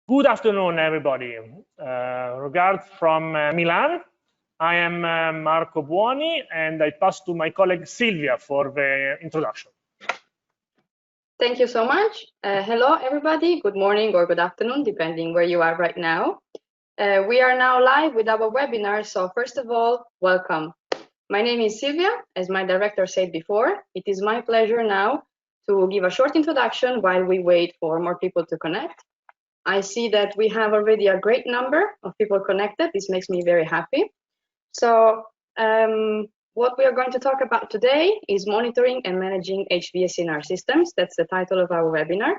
Good afternoon, everybody. Regards from Milan. I am Marco Buoni, and I pass to my colleague Silvia for the introduction. Thank you so much. Hello, everybody. Good morning or good afternoon, depending where you are right now. We are now live with our webinar. So first of all, welcome. My name is Silvia. As my director said before, it is my pleasure now to give a short introduction while we wait for more people to connect. I see that we have already a great number of people connected. This makes me very happy. So what we are going to talk about today is monitoring and managing HVACR systems. That's the title of our webinar.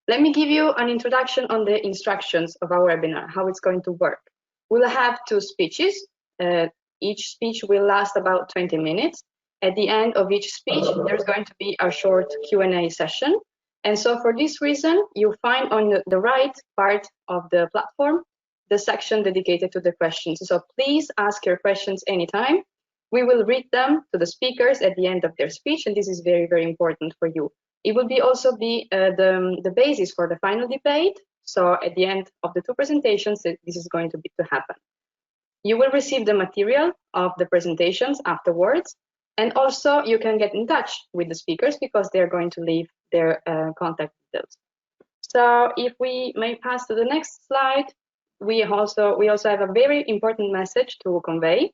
Let me give you an introduction on the instructions of our webinar, how it's going to work. We'll have two speeches. Each speech will last about 20 minutes. At the end of each speech, there's going to be a short Q&A session. And so for this reason, you find on the right part of the platform, the section dedicated to the questions. So please ask your questions anytime. We will read them to the speakers at the end of their speech, and this is very, very important for you. It will also be the basis for the final debate. So at the end of the two presentations, this is going to happen. You will receive the material of the presentations afterwards. And also you can get in touch with the speakers because they're going to leave their contact details. So if we may pass to the next slide, we also have a very important message to convey.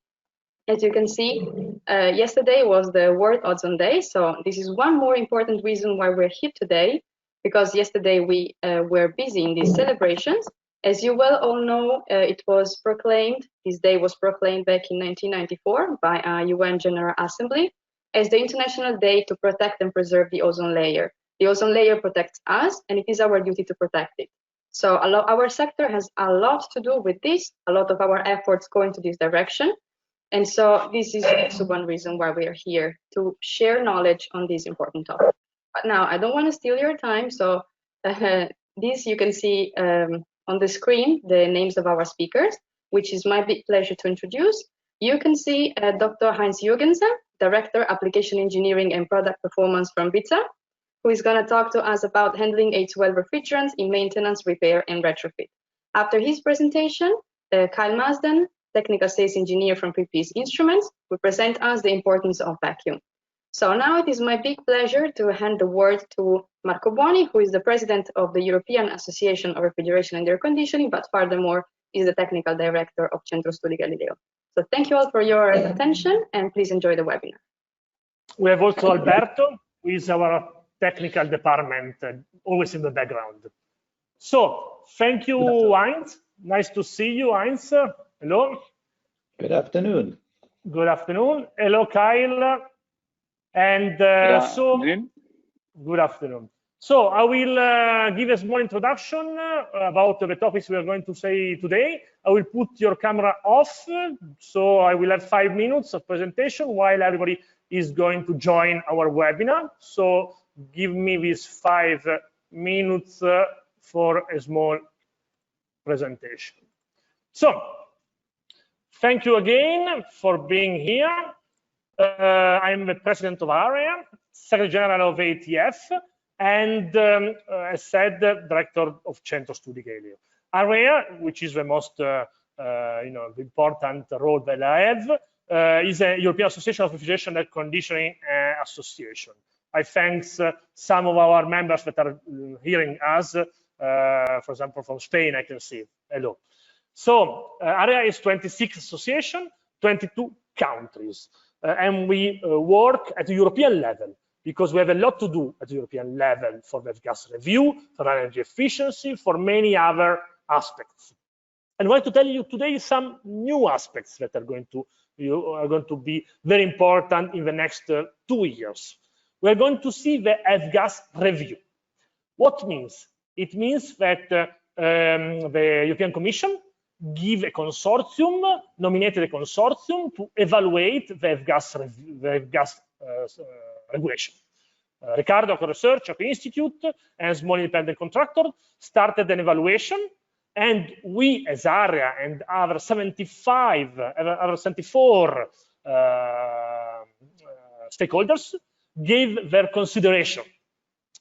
As you can see, yesterday was the World Ozone Day. So this is one more important reason why we're here today, because yesterday we were busy in these celebrations. As you well all know, it was proclaimed, this day was proclaimed back in 1994 by a UN General Assembly as the International Day to protect and preserve the ozone layer. The ozone layer protects us, and it is our duty to protect it. So our sector has a lot to do with this. A lot of our efforts go into this direction. And so this is also one reason why we are here, to share knowledge on this important topic. But now, I don't want to steal your time. So this you can see on the screen, the names of our speakers, which is my big pleasure to introduce. You can see Dr. Heinz Jürgensen, Director, Application Engineering and Product Performance from Bitzer, who is going to talk to us about handling A2L refrigerants in maintenance, repair, and retrofit. After his presentation, Kyle Masden, Technical Sales Engineer from Fieldpiece Instruments, will present us the importance of vacuum. So now it is my big pleasure to hand the word to Marco Buoni, who is the President of the European Association of Refrigeration and Air Conditioning, but furthermore is the Technical Director of Centro Studi Galileo. So thank you all for your attention, and please enjoy the webinar. We have also Alberto, who is our technical department, always in the background. So thank you, Heinz. Nice to see you, Heinz. Hello. Good afternoon. Good afternoon. Hello, Kyle. And good afternoon. So I will give a small introduction about the topics we are going to say today. I will put your camera off, so I will have 5 minutes of presentation while everybody is going to join our webinar. So give me these 5 minutes for a small presentation. So thank you again for being here. I'm the president of AREA, Secretary General of ATF, and as said, director of Centro Studi Galileo. AREA, which is the most the important role that I have, is a European Association of Refrigeration and Conditioning Association. I thank some of our members that are hearing us, for example, from Spain, I can see. Hello. So AREA is 26 association, 22 countries. And we work at the European level because we have a lot to do at the European level for the gas review, for energy efficiency, for many other aspects. And I want to tell you today some new aspects that are going to be very important in the next 2 years. We're going to see the F-gas review. What means? It means that the European Commission give a consortium, nominated a consortium to evaluate the F-gas regulation. Ricardo Research Institute and small independent contractor started an evaluation, and we as AREA and other 74 stakeholders gave their consideration.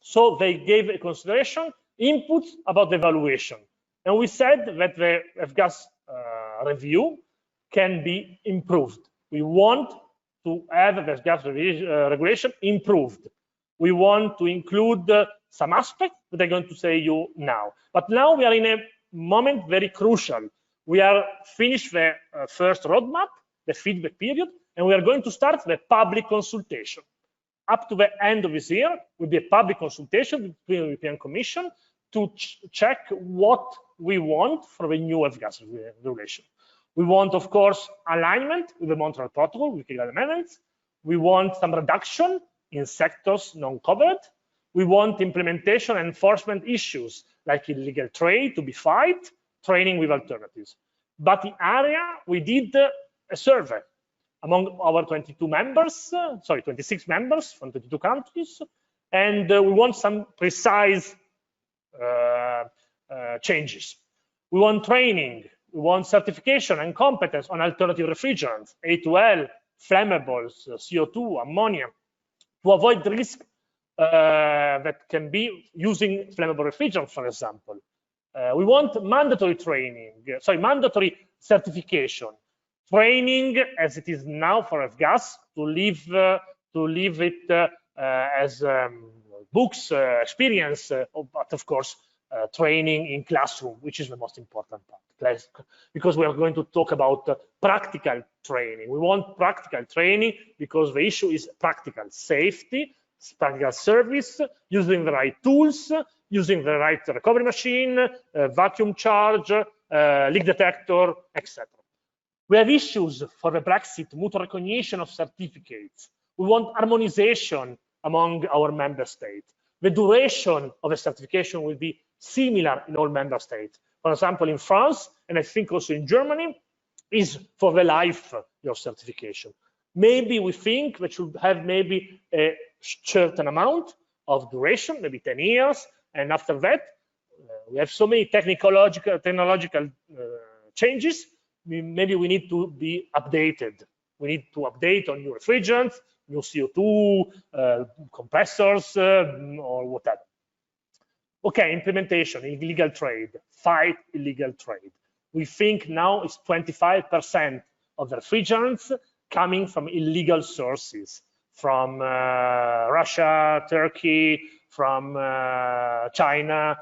So they gave a consideration, input about the evaluation. And we said that the F-gas review can be improved. We want to have the F-gas regulation improved. We want to include some aspects that I'm going to say you now. But now we are in a moment very crucial. We are finished the first roadmap, the feedback period, and we are going to start the public consultation. Up to the end of this year will be a public consultation with the European Commission to check what we want for the new F-gas regulation. We want, of course, alignment with the Montreal Protocol, with legal amendments. We want some reduction in sectors non-covered. We want implementation and enforcement issues like illegal trade to be fight, training with alternatives. But the area, we did a survey among our 26 members from 22 countries, and we want some precise changes. We want training, we want certification and competence on alternative refrigerants, A2L, flammables, CO2, ammonia, to avoid the risk that can be using flammable refrigerants, for example. We want mandatory training, mandatory certification, training as it is now for F-gas to leave it as books, experience, but of course training in classroom, which is the most important part, because we are going to talk about practical training. We want practical training because the issue is practical safety, practical service, using the right tools, using the right recovery machine, vacuum charge, leak detector, etc. We have issues for the Brexit, mutual recognition of certificates. We want harmonization among our member states. The duration of the certification will be similar in all member states. For example, in France, and I think also in Germany, is for the life your certification. Maybe we think that should have maybe a certain amount of duration, maybe 10 years, and after that, we have so many technological changes. Maybe we need to be updated. We need to update on new refrigerants, new CO2, compressors, or whatever. Okay, implementation, illegal trade, fight illegal trade. We think now it's 25% of the refrigerants coming from illegal sources, from Russia, Turkey, from China,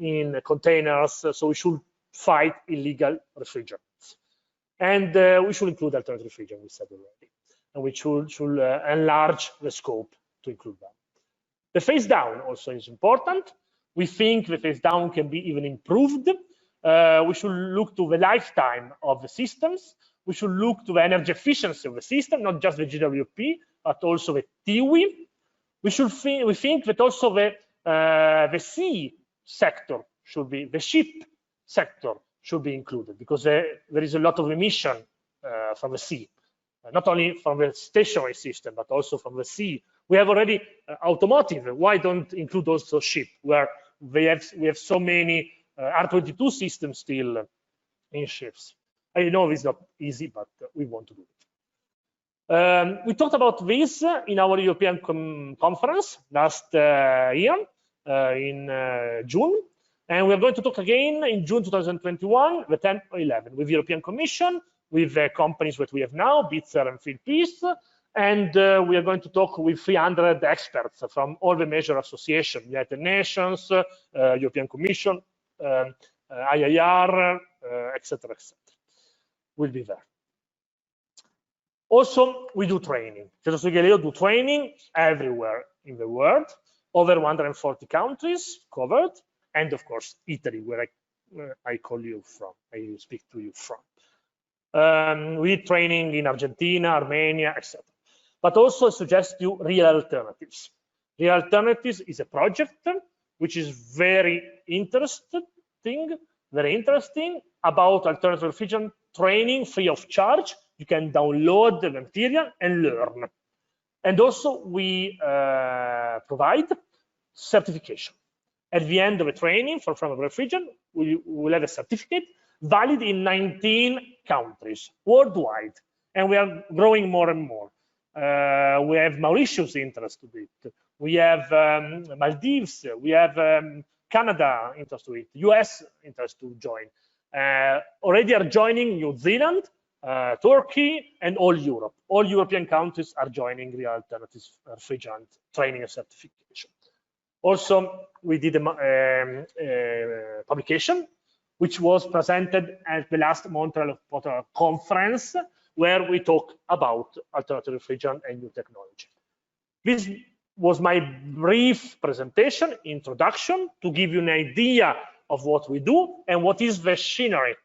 in containers. So we should fight illegal refrigerants. And we should include alternative refrigerants, we said already. And we should enlarge the scope to include them. The phase down also is important. We think the phase down can be even improved. We should look to the lifetime of the systems. We should look to the energy efficiency of the system, not just the GWP, but also the TIWI. We think that also the sea sector should be, the ship sector should be included, because there is a lot of emission from the sea, not only from the stationary system, but also from the sea. We have already automotive. Why don't include also ship, where we have so many R22 systems still in ships? I know it's not easy, but we want to do it. We talked about this in our European conference last year in June, and we're going to talk again in June 2021, the 10th or 11th, with the European Commission, with the companies that we have now, Bitzer and Fieldpiece, and we are going to talk with 300 experts from all the major associations, United Nations, European Commission, IIR, etc., etc. We'll be there. Also, we do training. Centro Studi Galileo do training everywhere in the world, over 140 countries covered, and of course, Italy, where I call you from, I speak to you from. We training in Argentina, Armenia, etc. But also suggest you real alternatives. Real alternatives is a project which is very interesting about alternative refrigerant training free of charge. You can download the material and learn. And also we provide certification. At the end of the training for flammable refrigerant, we will have a certificate valid in 19 countries worldwide, and we are growing more and more. We have Mauritius interested in it. We have Maldives. We have Canada interested to it, US interested to join. Already are joining New Zealand, Turkey, and all Europe. All European countries are joining the alternative refrigerant training and certification. Also, we did a publication which was presented at the last Montreal conference, where we talk about alternative refrigerant and new technology. This was my brief presentation, introduction, to give you an idea of what we do and what is the machinery.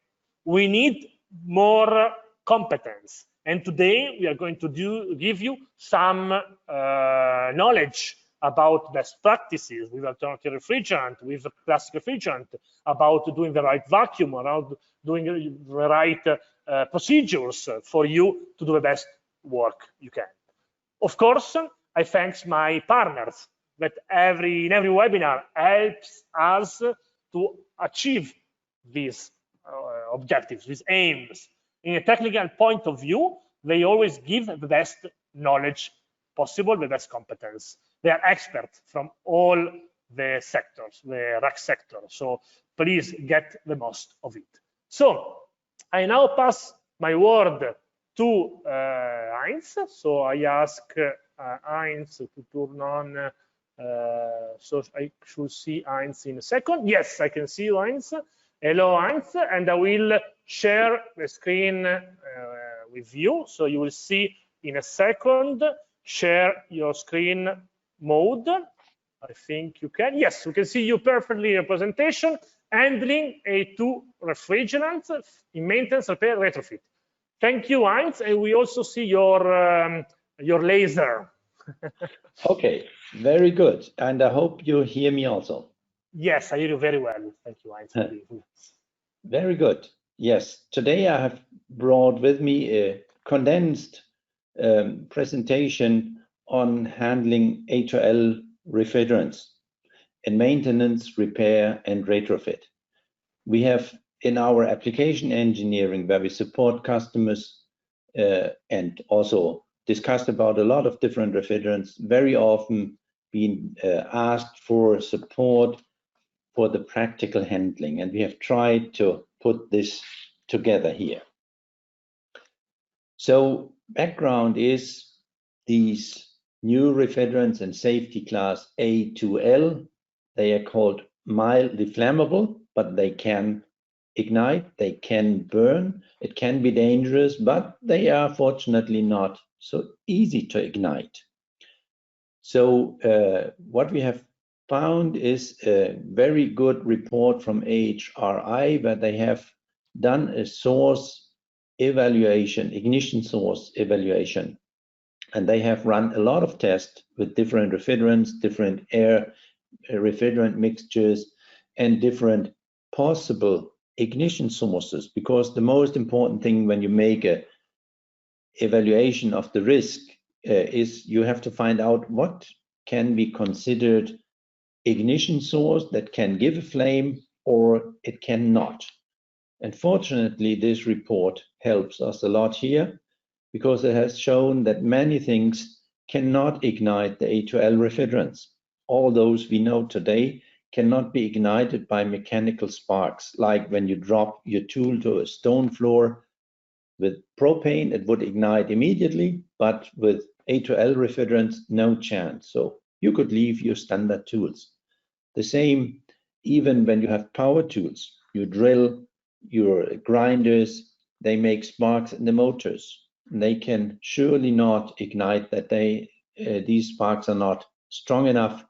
We need more competence. And today we are going to give you some knowledge about best practices with alternative refrigerant, with plastic refrigerant, about doing the right vacuum, about doing the right procedures for you to do the best work you can. Of course, I thank my partners that in every webinar helps us to achieve these objectives, these aims. In a technical point of view, they always give the best knowledge possible, the best competence. They are experts from all the sectors, the RAC sector. So please get the most of it. So I now pass my word to Heinz. So I ask Heinz to turn on. So I should see Heinz in a second. Yes, I can see you, Heinz. Hello, Heinz, and I will share the screen with you. So you will see in a second. Share your screen mode. I think you can. Yes, we can see you perfectly in your presentation. Handling A2 refrigerants in maintenance, repair, retrofit. Thank you, Heinz, and we also see your laser. Okay, very good. And I hope you hear me also. Yes, I hear you very well. Thank you, Heinz. Very good. Yes, today I have brought with me a condensed presentation on handling A2L refrigerants in maintenance, repair, and retrofit. We have in our application engineering, where we support customers and also discussed about a lot of different refrigerants, very often been asked for support for the practical handling, and we have tried to put this together here. So background is these new refrigerants in safety class A2L. They are called mildly flammable, but they can ignite, they can burn, it can be dangerous, but they are fortunately not so easy to ignite. So what we have found is a very good report from AHRI, where they have done a source evaluation, ignition source evaluation. And they have run a lot of tests with different refrigerants, different air refrigerant mixtures, and different possible ignition sources, because the most important thing when you make a evaluation of the risk is you have to find out what can be considered ignition source that can give a flame or it cannot. And fortunately, this report helps us a lot here, because it has shown that many things cannot ignite the A2L refrigerants. All those we know today cannot be ignited by mechanical sparks, like when you drop your tool to a stone floor. With propane, it would ignite immediately, but with A2L refrigerants, no chance. So you could leave your standard tools. The same even when you have power tools. You drill your grinders, they make sparks in the motors. They can surely not ignite that these sparks are not strong enough.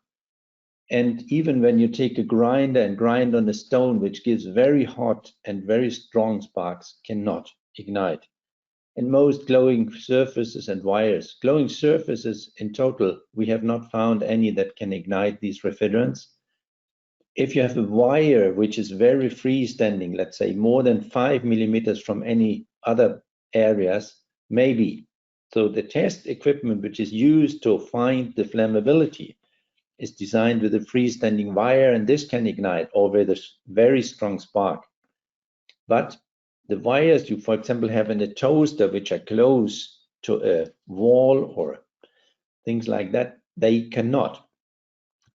And even when you take a grinder and grind on a stone, which gives very hot and very strong sparks, cannot ignite. And most glowing surfaces and wires, glowing surfaces in total, we have not found any that can ignite these refrigerants. If you have a wire which is very freestanding, let's say more than 5 millimeters from any other areas, maybe. So the test equipment which is used to find the flammability is designed with a freestanding wire, and this can ignite, or with a very strong spark. But the wires you, for example, have in a toaster, which are close to a wall or things like that, they cannot.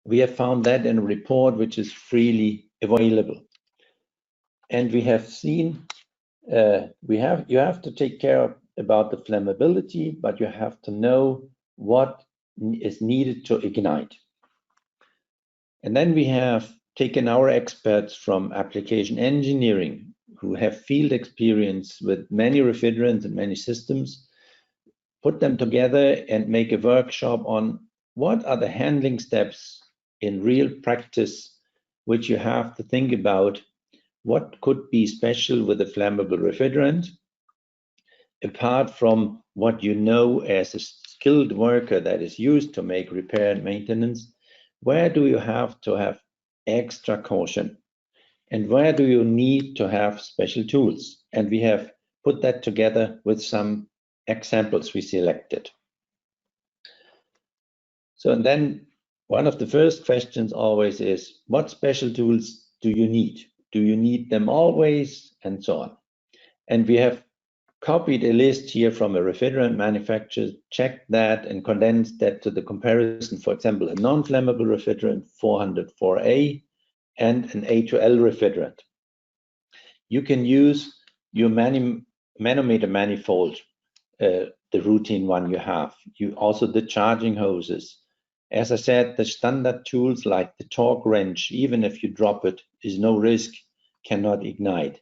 We have found that in a report which is freely available. And we have seen you have to take care about the flammability, but you have to know what is needed to ignite. And then we have taken our experts from application engineering who have field experience with many refrigerants and many systems, put them together and make a workshop on what are the handling steps in real practice which you have to think about. What could be special with a flammable refrigerant, apart from what you know as a skilled worker that is used to make repair and maintenance? Where do you have to have extra caution? And where do you need to have special tools? And we have put that together with some examples we selected. So and then one of the first questions always is, what special tools do you need? Do you need them always? And so on. And we have copied a list here from a refrigerant manufacturer, checked that and condensed that to the comparison, for example, a non-flammable refrigerant 404A and an A2L refrigerant. You can use your manometer manifold, the routine one you have. You also the charging hoses. As I said, the standard tools like the torque wrench, even if you drop it, is no risk, cannot ignite.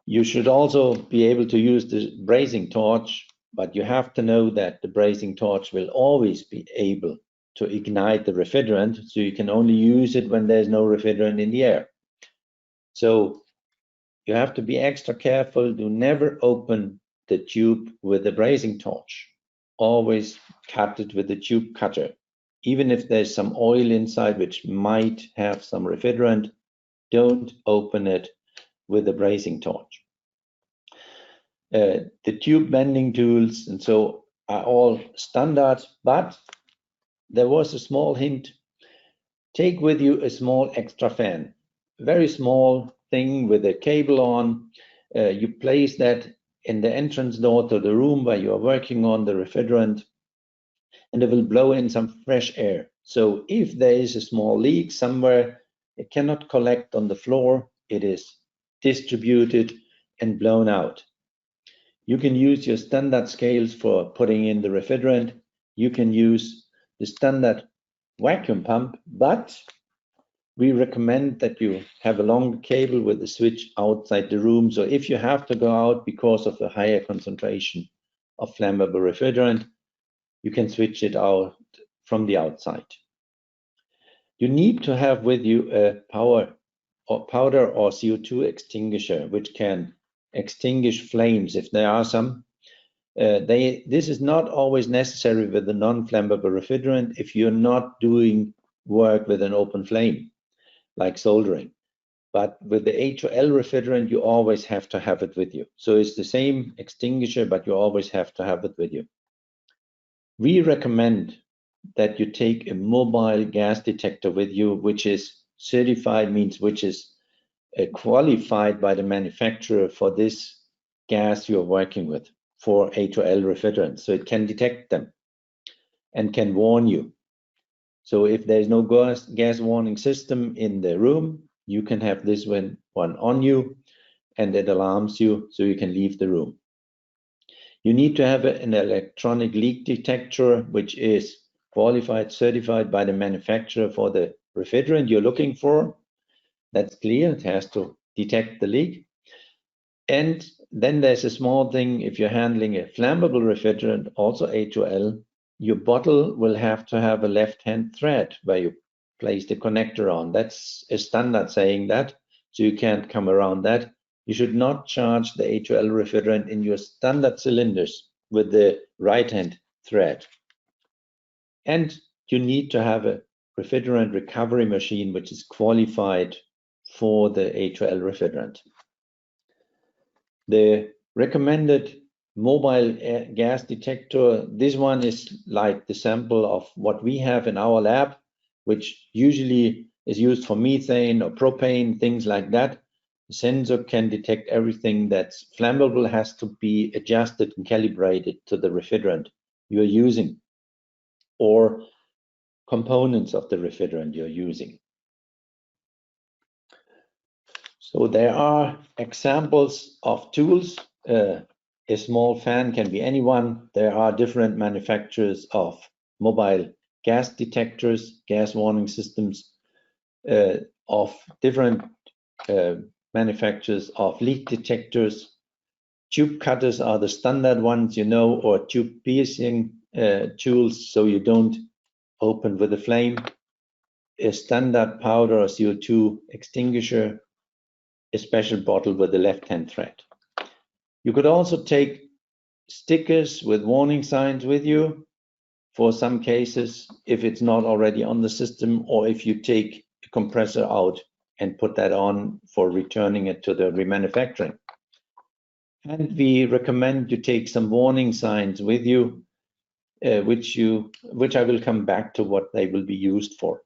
You should also be able to use the brazing torch, but you have to know that the brazing torch will always be able to ignite the refrigerant, so you can only use it when there's no refrigerant in the air. So you have to be extra careful. Do never open the tube with the brazing torch. Always cut it with the tube cutter. Even if there's some oil inside which might have some refrigerant, don't open it with a brazing torch. The tube bending tools and so are all standard, but there was a small hint. Take with you a small extra fan, very small thing with a cable on. You place that in the entrance door to the room where you are working on the refrigerant, and it will blow in some fresh air. So if there is a small leak somewhere, it cannot collect on the floor. It is distributed and blown out. You can use your standard scales for putting in the refrigerant. You can use the standard vacuum pump, but we recommend that you have a long cable with a switch outside the room. So if you have to go out because of a higher concentration of flammable refrigerant, you can switch it out from the outside. You need to have with you a powder or CO2 extinguisher, which can extinguish flames if there are some. This is not always necessary with the non-flammable refrigerant if you're not doing work with an open flame, like soldering. But with the A2L refrigerant, you always have to have it with you. So it's the same extinguisher, but you always have to have it with you. We recommend that you take a mobile gas detector with you, which is certified, means which is qualified by the manufacturer for this gas you're working with, for A2L refrigerants. So it can detect them and can warn you. So if there's no gas warning system in the room, you can have this one on you, and it alarms you so you can leave the room. You need to have an electronic leak detector, which is qualified, certified by the manufacturer for the refrigerant you're looking for. That's clear, it has to detect the leak. And then there's a small thing, if you're handling a flammable refrigerant, also A2L, your bottle will have to have a left-hand thread where you place the connector on. That's a standard saying that, so you can't come around that. You should not charge the A2L refrigerant in your standard cylinders with the right-hand thread. And you need to have a refrigerant recovery machine which is qualified for the A2L refrigerant. The recommended mobile gas detector, this one is like the sample of what we have in our lab, which usually is used for methane or propane, things like that. The sensor can detect everything that's flammable, has to be adjusted and calibrated to the refrigerant you're using, or components of the refrigerant you're using. So there are examples of tools. A small fan can be anyone. There are different manufacturers of mobile gas detectors, gas warning systems, of different manufacturers of leak detectors. Tube cutters are the standard ones, you know, or tube piercing tools, so you don't open with a flame. A standard powder or CO2 extinguisher, a special bottle with a left-hand thread. You could also take stickers with warning signs with you for some cases, if it's not already on the system, or if you take a compressor out and put that on for returning it to the remanufacturing. And we recommend you take some warning signs with you, which I will come back to what they will be used for.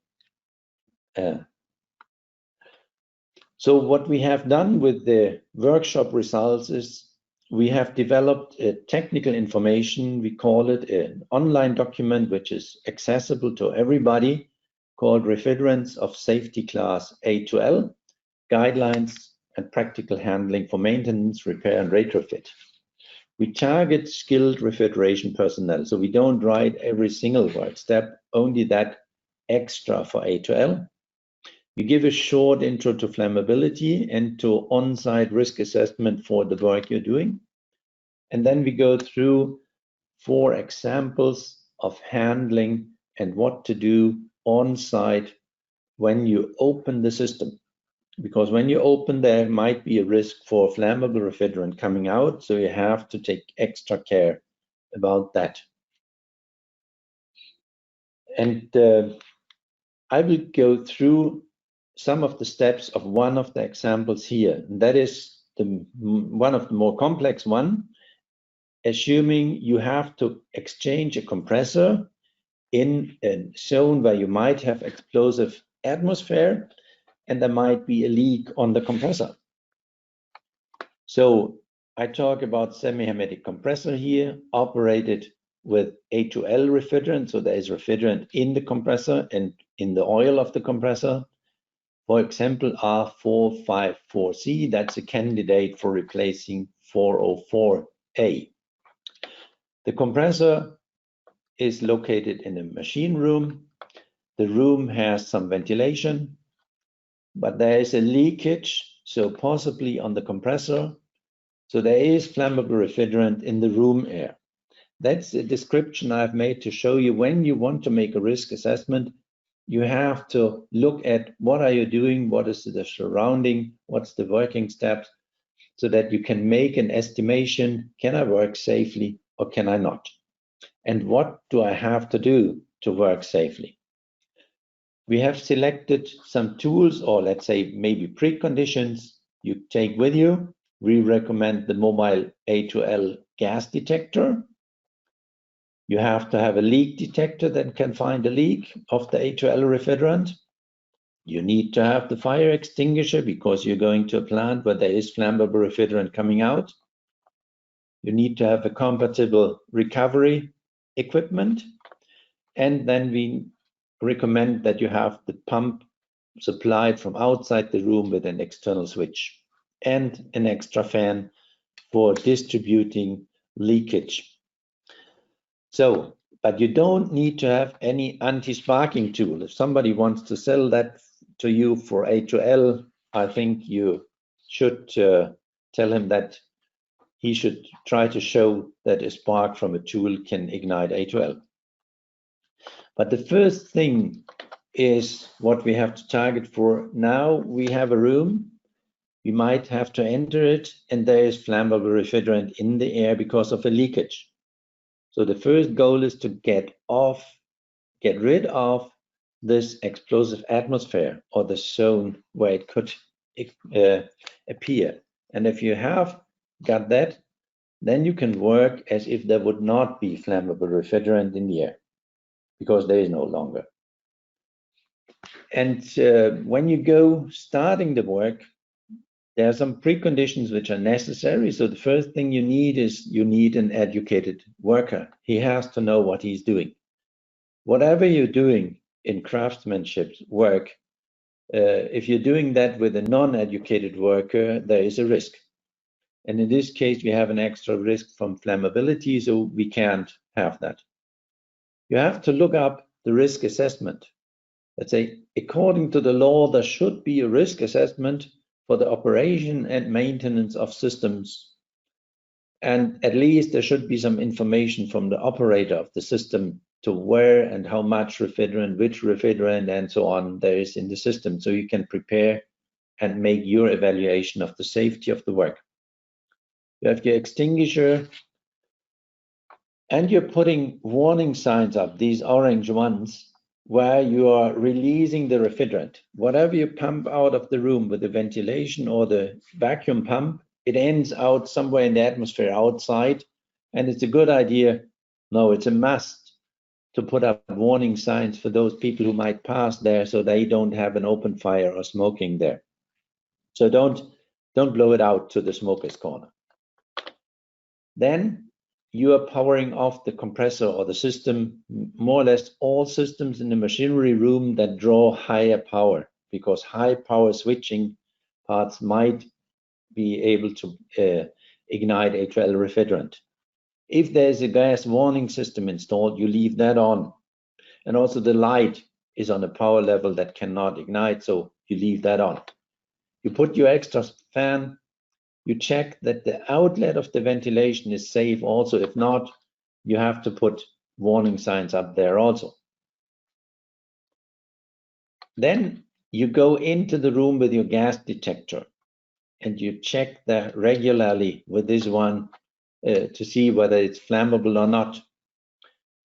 So what we have done with the workshop results is we have developed a technical information. We call it an online document, which is accessible to everybody, called Refrigerants of Safety Class A to L, Guidelines and Practical Handling for Maintenance, Repair and Retrofit. We target skilled refrigeration personnel, so we don't write every single work step, only that extra for A to L. We give a short intro to flammability and to on-site risk assessment for the work you're doing. And then we go through 4 examples of handling and what to do on-site when you open the system. Because when you open, there might be a risk for flammable refrigerant coming out, so you have to take extra care about that. And I will go through some of the steps of one of the examples here. And that is one of the more complex one, assuming you have to exchange a compressor in a zone where you might have explosive atmosphere and there might be a leak on the compressor. So I talk about semi-hermetic compressor here, operated with A2L refrigerant. So there is refrigerant in the compressor and in the oil of the compressor. For example, R454C, that's a candidate for replacing 404A. The compressor is located in a machine room. The room has some ventilation, but there is a leakage, so possibly on the compressor. So there is flammable refrigerant in the room air. That's a description I've made to show you when you want to make a risk assessment, you have to look at what are you doing, what is the surrounding, what's the working steps, so that you can make an estimation, can I work safely or can I not? And what do I have to do to work safely? We have selected some tools, or let's say maybe preconditions you take with you. We recommend the mobile A2L gas detector. You have to have a leak detector that can find a leak of the A2L refrigerant. You need to have the fire extinguisher because you're going to a plant where there is flammable refrigerant coming out. You need to have a compatible recovery equipment. And then we recommend that you have the pump supplied from outside the room with an external switch and an extra fan for distributing leakage. So, but you don't need to have any anti-sparking tool. If somebody wants to sell that to you for A2L, I think you should tell him that he should try to show that a spark from a tool can ignite A2L. But the first thing is what we have to target for. Now we have a room, we might have to enter it, and there is flammable refrigerant in the air because of a leakage. So the first goal is to get rid of this explosive atmosphere or the zone where it could appear. And if you have got that, then you can work as if there would not be flammable refrigerant in the air, because there is no longer. And when you go starting the work, there are some preconditions which are necessary. So the first thing you need is you need an educated worker. He has to know what he's doing. Whatever you're doing, in craftsmanship work, if you're doing that with a non-educated worker, there is a risk. And in this case, we have an extra risk from flammability, so we can't have that. You have to look up the risk assessment. Let's say, according to the law, there should be a risk assessment for the operation and maintenance of systems. And at least there should be some information from the operator of the system to where and how much refrigerant, which refrigerant, and so on there is in the system, so you can prepare and make your evaluation of the safety of the work. You have your extinguisher, and you're putting warning signs up, these orange ones, where you are releasing the refrigerant. Whatever you pump out of the room with the ventilation or the vacuum pump, it ends out somewhere in the atmosphere outside, and it's a good idea, no, it's a must, to put up warning signs for those people who might pass there so they don't have an open fire or smoking there. So don't blow it out to the smoker's corner. Then you are powering off the compressor or the system, more or less all systems in the machinery room that draw higher power, because high power switching parts might be able to ignite H2L refrigerant. If there's a gas warning system installed, you leave that on. And also the light is on a power level that cannot ignite, so you leave that on. You put your extra fan, you check that the outlet of the ventilation is safe also. If not, you have to put warning signs up there also. Then you go into the room with your gas detector and you check that regularly with this one to see whether it's flammable or not.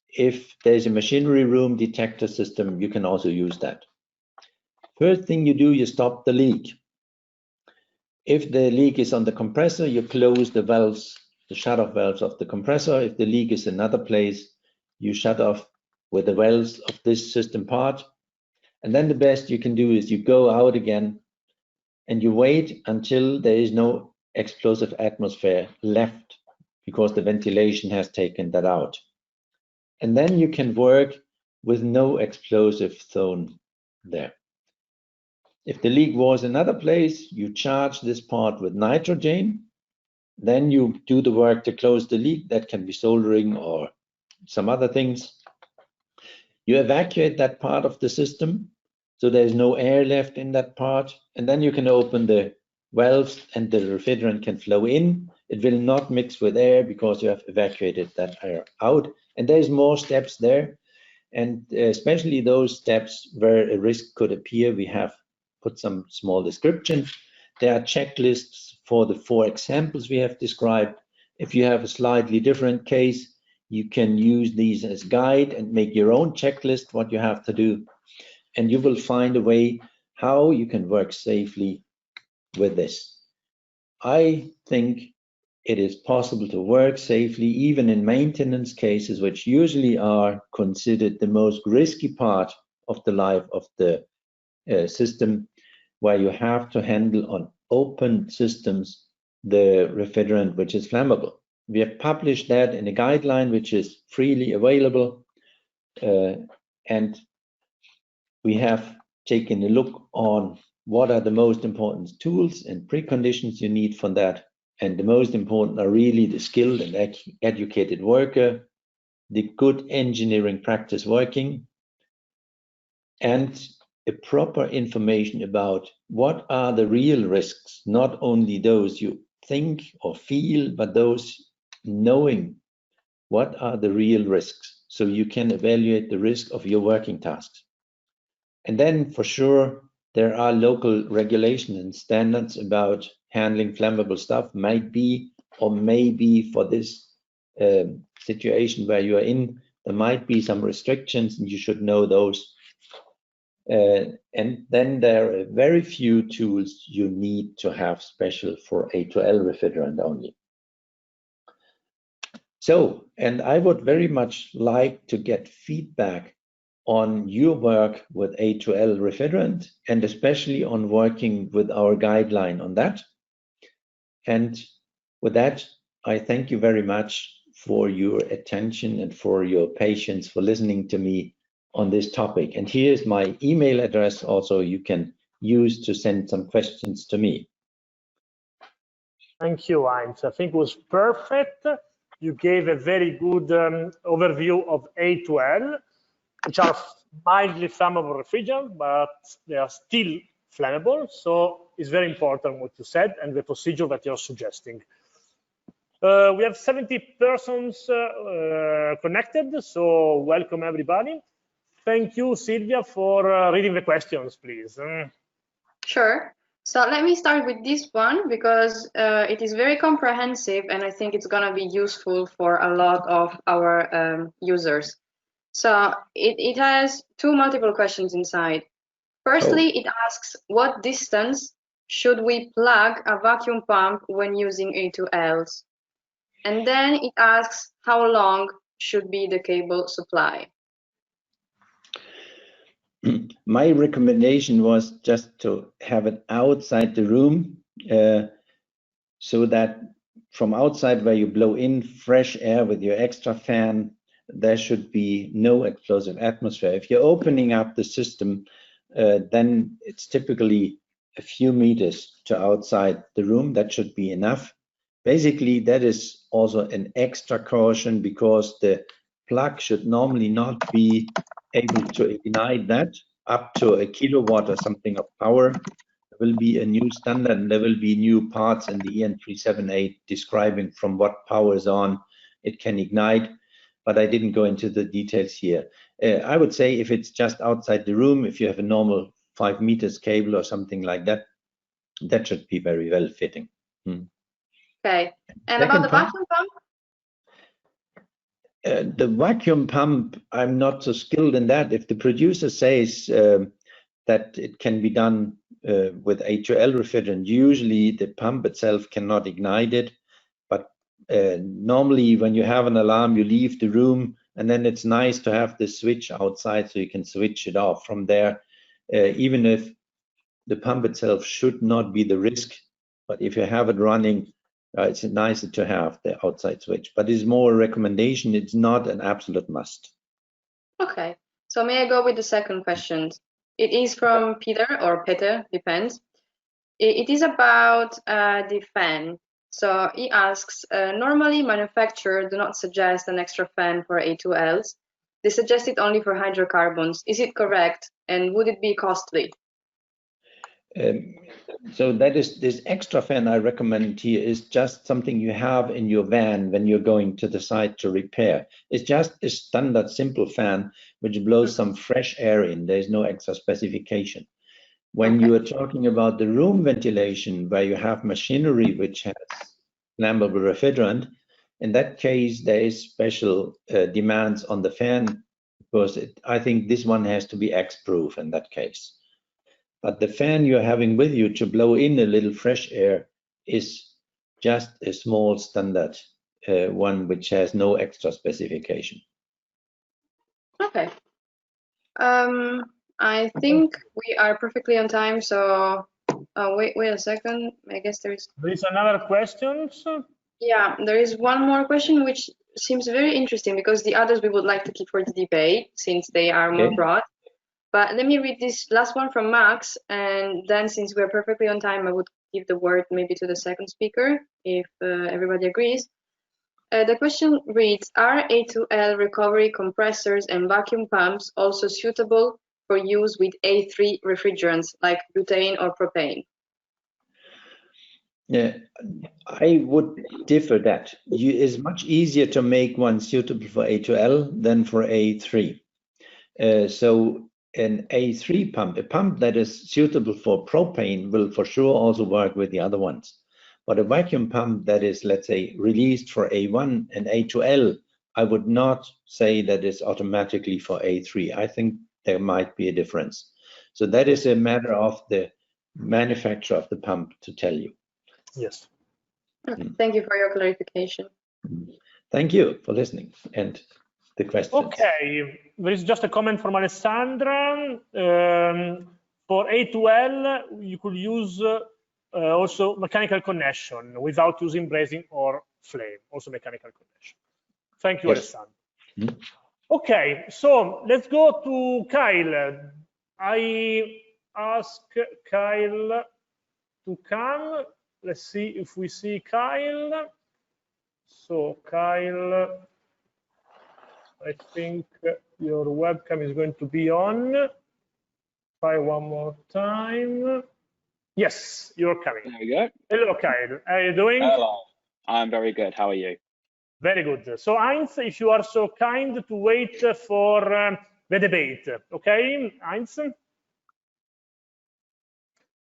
If there's a machinery room detector system, you can also use that. First thing you do, you stop the leak. If the leak is on the compressor, you close the valves, the shut-off valves of the compressor. If the leak is another place, you shut off with the valves of this system part. And then the best you can do is you go out again and you wait until there is no explosive atmosphere left, because the ventilation has taken that out. And then you can work with no explosive zone there. If the leak was another place, you charge this part with nitrogen. Then you do the work to close the leak. That can be soldering or some other things. You evacuate that part of the system, so there's no air left in that part. And then you can open the valves and the refrigerant can flow in. It will not mix with air because you have evacuated that air out. And there's more steps there. And especially those steps where a risk could appear, we have put some small description. There are checklists for the 4 examples we have described. If you have a slightly different case, you can use these as guide and make your own checklist, what you have to do. And you will find a way how you can work safely with this. I think it is possible to work safely even in maintenance cases, which usually are considered the most risky part of the life of the system, where you have to handle on open systems the refrigerant which is flammable. We have published that in a guideline which is freely available, and we have taken a look on what are the most important tools and preconditions you need for that. And the most important are really the skilled and educated worker, the good engineering practice working, and a proper information about what are the real risks, not only those you think or feel, but those knowing what are the real risks, so you can evaluate the risk of your working tasks. And then for sure, there are local regulations and standards about handling flammable stuff, might be or maybe for this situation where you are in, there might be some restrictions and you should know those. And then there are very few tools you need to have special for A2L refrigerant only. So, and I would very much like to get feedback on your work with A2L refrigerant, and especially on working with our guideline on that. And with that, I thank you very much for your attention and for your patience for listening to me on this topic. And here's my email address also you can use to send some questions to me. Thank you, Heinz. I think it was perfect. You gave a very good overview of A2L, which are mildly flammable refrigerants, but they are still flammable. So it's very important what you said and the procedure that you're suggesting. We have 70 persons connected, so welcome everybody. Thank you, Silvia, for reading the questions, please. Sure. So let me start with this one because it is very comprehensive and I think it's going to be useful for a lot of our users. So it has two multiple questions inside. Firstly, it asks what distance should we plug a vacuum pump when using A2Ls? And then it asks how long should be the cable supply? My recommendation was just to have it outside the room so that from outside where you blow in fresh air with your extra fan, there should be no explosive atmosphere. If you're opening up the system, then it's typically a few meters to outside the room. That should be enough. Basically, that is also an extra caution because the plug should normally not be able to ignite that up to a kilowatt or something of power. There will be a new standard and there will be new parts in the EN 378 describing from what power is on it can ignite, but I didn't go into the details here. I would say if it's just outside the room, if you have a normal 5 meters cable or something like that, that should be very well fitting. Okay, and about the vacuum pump? The vacuum pump, I'm not so skilled in that. If the producer says that it can be done with A2L refrigerant, usually the pump itself cannot ignite it. But normally when you have an alarm, you leave the room and then it's nice to have the switch outside so you can switch it off from there. Even if the pump itself should not be the risk, but if you have it running, it's nicer to have the outside switch, but it's more a recommendation. It's not an absolute must. Okay, so may I go with the second question? It is from Peter or Peter, depends. It is about the fan. So he asks, normally manufacturers do not suggest an extra fan for A2Ls. They suggest it only for hydrocarbons. Is it correct? And would it be costly? So that is this extra fan I recommend here is just something you have in your van when you're going to the site to repair. It's just a standard simple fan which blows some fresh air in. There's no extra specification. When you are talking about the room ventilation where you have machinery which has flammable refrigerant, in that case there is special demands on the fan because I think this one has to be X-proof in that case. But the fan you're having with you to blow in a little fresh air is just a small standard one which has no extra specification. Okay. I think we are perfectly on time, so wait a second. I guess there is another question. Yeah, there is one more question which seems very interesting because the others we would like to keep for the debate since they are more broad. But let me read this last one from Max, and then since we're perfectly on time, I would give the word maybe to the second speaker, if everybody agrees. The question reads, are A2L recovery compressors and vacuum pumps also suitable for use with A3 refrigerants like butane or propane? Yeah, I would differ that. It's much easier to make one suitable for A2L than for A3. So an A3 pump, a pump that is suitable for propane will for sure also work with the other ones. But a vacuum pump that is, let's say, released for A1 and A2L, I would not say that it's automatically for A3. I think there might be a difference. So that is a matter of the manufacturer of the pump to tell you. Yes. Okay, thank you for your clarification. Thank you for listening and the questions. Okay, there is just a comment from Alessandra. For A2L, you could use also mechanical connection without using brazing or flame, also mechanical connection. Thank you, Alessandra. Okay, so let's go to Kyle. I ask Kyle to come. Let's see if we see Kyle. So Kyle, I think your webcam is going to be on. Try one more time. Yes, you're coming. There we go. Hello, Kyle. How are you doing? Hello. I'm very good. How are you? Very good. So Heinz, if you are so kind to wait for the debate. Okay, Heinz?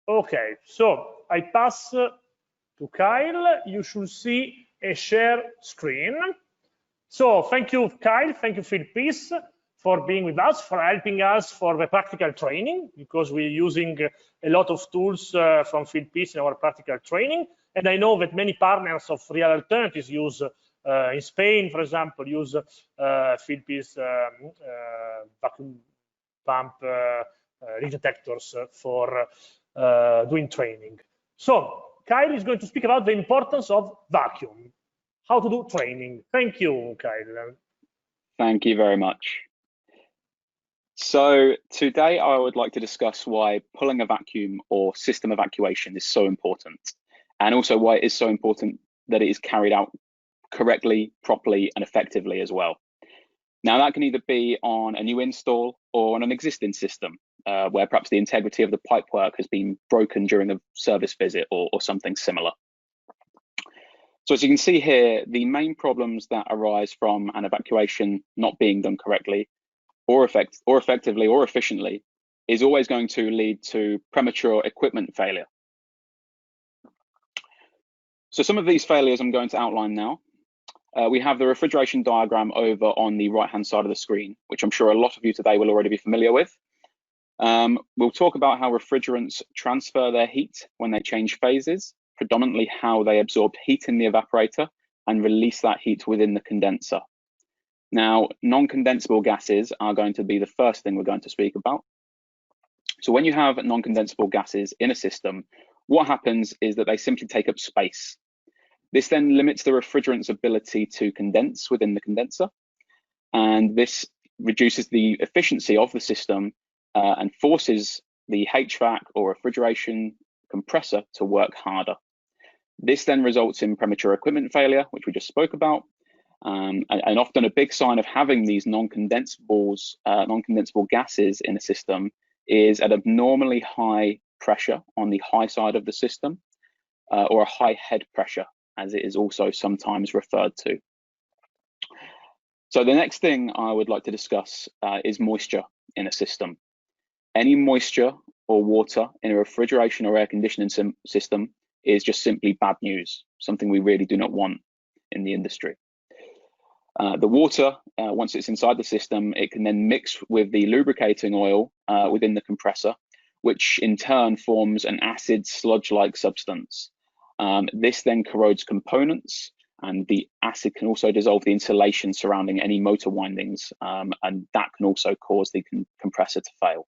Okay, so I pass to Kyle. You should see a share screen. So thank you, Kyle. Thank you, Fieldpiece, for being with us, for helping us for the practical training, because we're using a lot of tools from Fieldpiece in our practical training. And I know that many partners of Real Alternatives use, in Spain, for example, use Fieldpiece vacuum pump leak detectors for doing training. So Kyle is going to speak about the importance of vacuum, how to do training. Thank you, Kyle. Thank you very much. So today I would like to discuss why pulling a vacuum or system evacuation is so important, and also why it is so important that it is carried out correctly, properly, and effectively as well. Now that can either be on a new install or on an existing system, where perhaps the integrity of the pipework has been broken during a service visit or something similar. So as you can see here, the main problems that arise from an evacuation not being done correctly or effectively or efficiently is always going to lead to premature equipment failure. So some of these failures I'm going to outline now. We have the refrigeration diagram over on the right-hand side of the screen, which I'm sure a lot of you today will already be familiar with. We'll talk about how refrigerants transfer their heat when they change phases, predominantly how they absorb heat in the evaporator and release that heat within the condenser. Now, non-condensable gases are going to be the first thing we're going to speak about. So when you have non-condensable gases in a system, what happens is that they simply take up space. This then limits the refrigerant's ability to condense within the condenser, and this reduces the efficiency of the system and forces the HVAC or refrigeration compressor to work harder. This then results in premature equipment failure, which we just spoke about, and often a big sign of having these non-condensable gases in a system is an abnormally high pressure on the high side of the system, or a high head pressure, as it is also sometimes referred to. So the next thing I would like to discuss is moisture in a system. Any moisture or water in a refrigeration or air conditioning system is just simply bad news, something we really do not want in the industry. The water, once it's inside the system, it can then mix with the lubricating oil within the compressor, which in turn forms an acid sludge-like substance. This then corrodes components, and the acid can also dissolve the insulation surrounding any motor windings, and that can also cause the compressor to fail.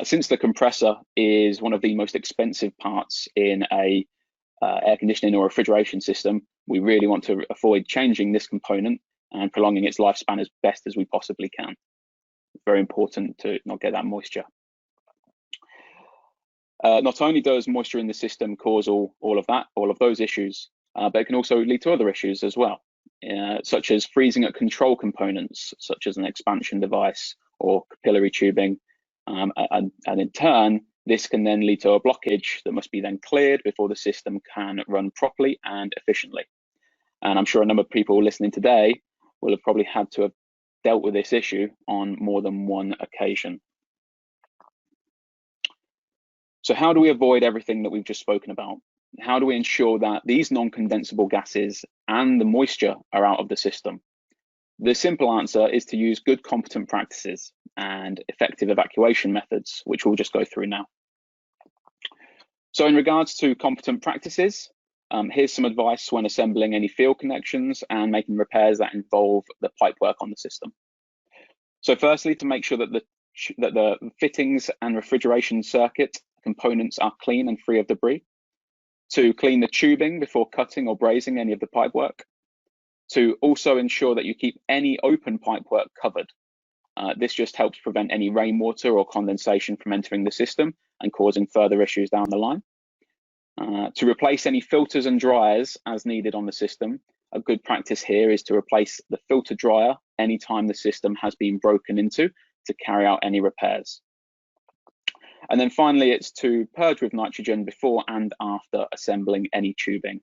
Since the compressor is one of the most expensive parts in a air conditioning or refrigeration system, we really want to avoid changing this component and prolonging its lifespan as best as we possibly can. It's very important to not get that moisture. Not only does moisture in the system cause all of those issues, but it can also lead to other issues as well, such as freezing at control components, such as an expansion device or capillary tubing, and in turn, this can then lead to a blockage that must be then cleared before the system can run properly and efficiently. And I'm sure a number of people listening today will have probably had to have dealt with this issue on more than one occasion. So how do we avoid everything that we've just spoken about? How do we ensure that these non-condensable gases and the moisture are out of the system? The simple answer is to use good competent practices and effective evacuation methods, which we'll just go through now. So in regards to competent practices, here's some advice when assembling any field connections and making repairs that involve the pipework on the system. So firstly, to make sure that the fittings and refrigeration circuit components are clean and free of debris. To clean the tubing before cutting or brazing any of the pipework. to also ensure that you keep any open pipework covered. This just helps prevent any rainwater or condensation from entering the system and causing further issues down the line. To replace any filters and dryers as needed on the system, a good practice here is to replace the filter dryer anytime the system has been broken into to carry out any repairs. And then finally, it's to purge with nitrogen before and after assembling any tubing.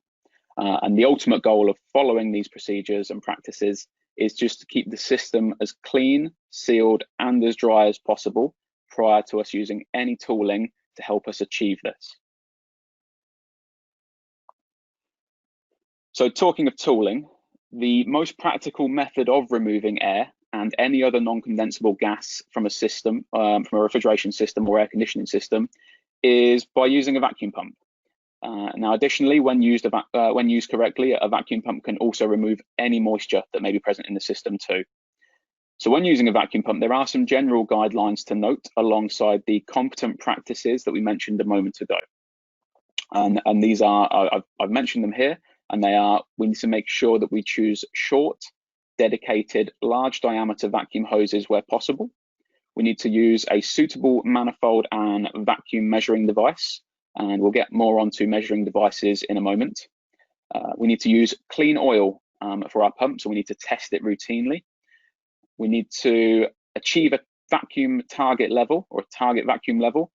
And the ultimate goal of following these procedures and practices is just to keep the system as clean, sealed, and as dry as possible prior to us using any tooling to help us achieve this. So talking of tooling, the most practical method of removing air and any other non-condensable gas from a system, from a refrigeration system or air conditioning system, is by using a vacuum pump. Now, additionally, when used correctly, a vacuum pump can also remove any moisture that may be present in the system too. So when using a vacuum pump, there are some general guidelines to note alongside the competent practices that we mentioned a moment ago. And these are, I've mentioned them here, and they are, we need to make sure that we choose short, dedicated, large diameter vacuum hoses where possible. We need to use a suitable manifold and vacuum measuring device, and we'll get more onto measuring devices in a moment. We need to use clean oil for our pump, so we need to test it routinely. We need to achieve a vacuum target level or a target vacuum level,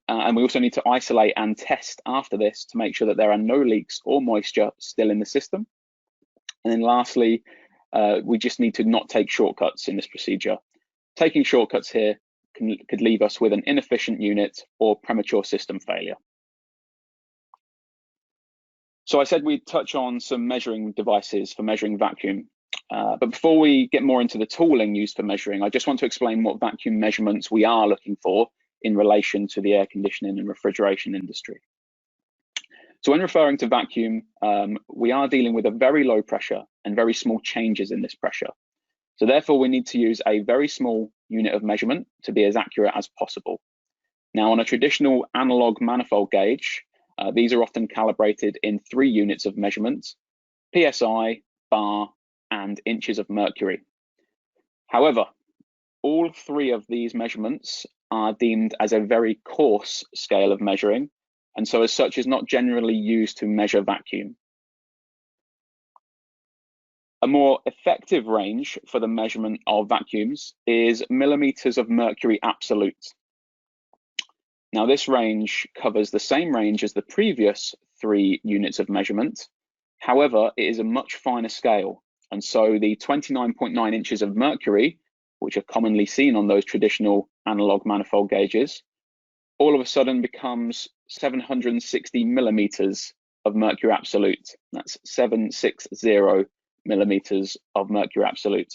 and we also need to isolate and test after this to make sure that there are no leaks or moisture still in the system. And then lastly, we just need to not take shortcuts in this procedure. Taking shortcuts here could leave us with an inefficient unit or premature system failure. So I said we'd touch on some measuring devices for measuring vacuum. But before we get more into the tooling used for measuring, I just want to explain what vacuum measurements we are looking for in relation to the air conditioning and refrigeration industry. So when referring to vacuum, we are dealing with a very low pressure and very small changes in this pressure. So therefore, we need to use a very small unit of measurement to be as accurate as possible. Now, on a traditional analog manifold gauge, these are often calibrated in 3 units of measurement: PSI, bar, and inches of mercury. However, all 3 of these measurements are deemed as a very coarse scale of measuring, and so as such is not generally used to measure vacuum. A more effective range for the measurement of vacuums is millimeters of mercury absolute. Now, this range covers the same range as the previous 3 units of measurement. However, it is a much finer scale, and so the 29.9 inches of mercury, which are commonly seen on those traditional analog manifold gauges, all of a sudden becomes 760 millimeters of mercury absolute. That's 760 millimeters of mercury absolute.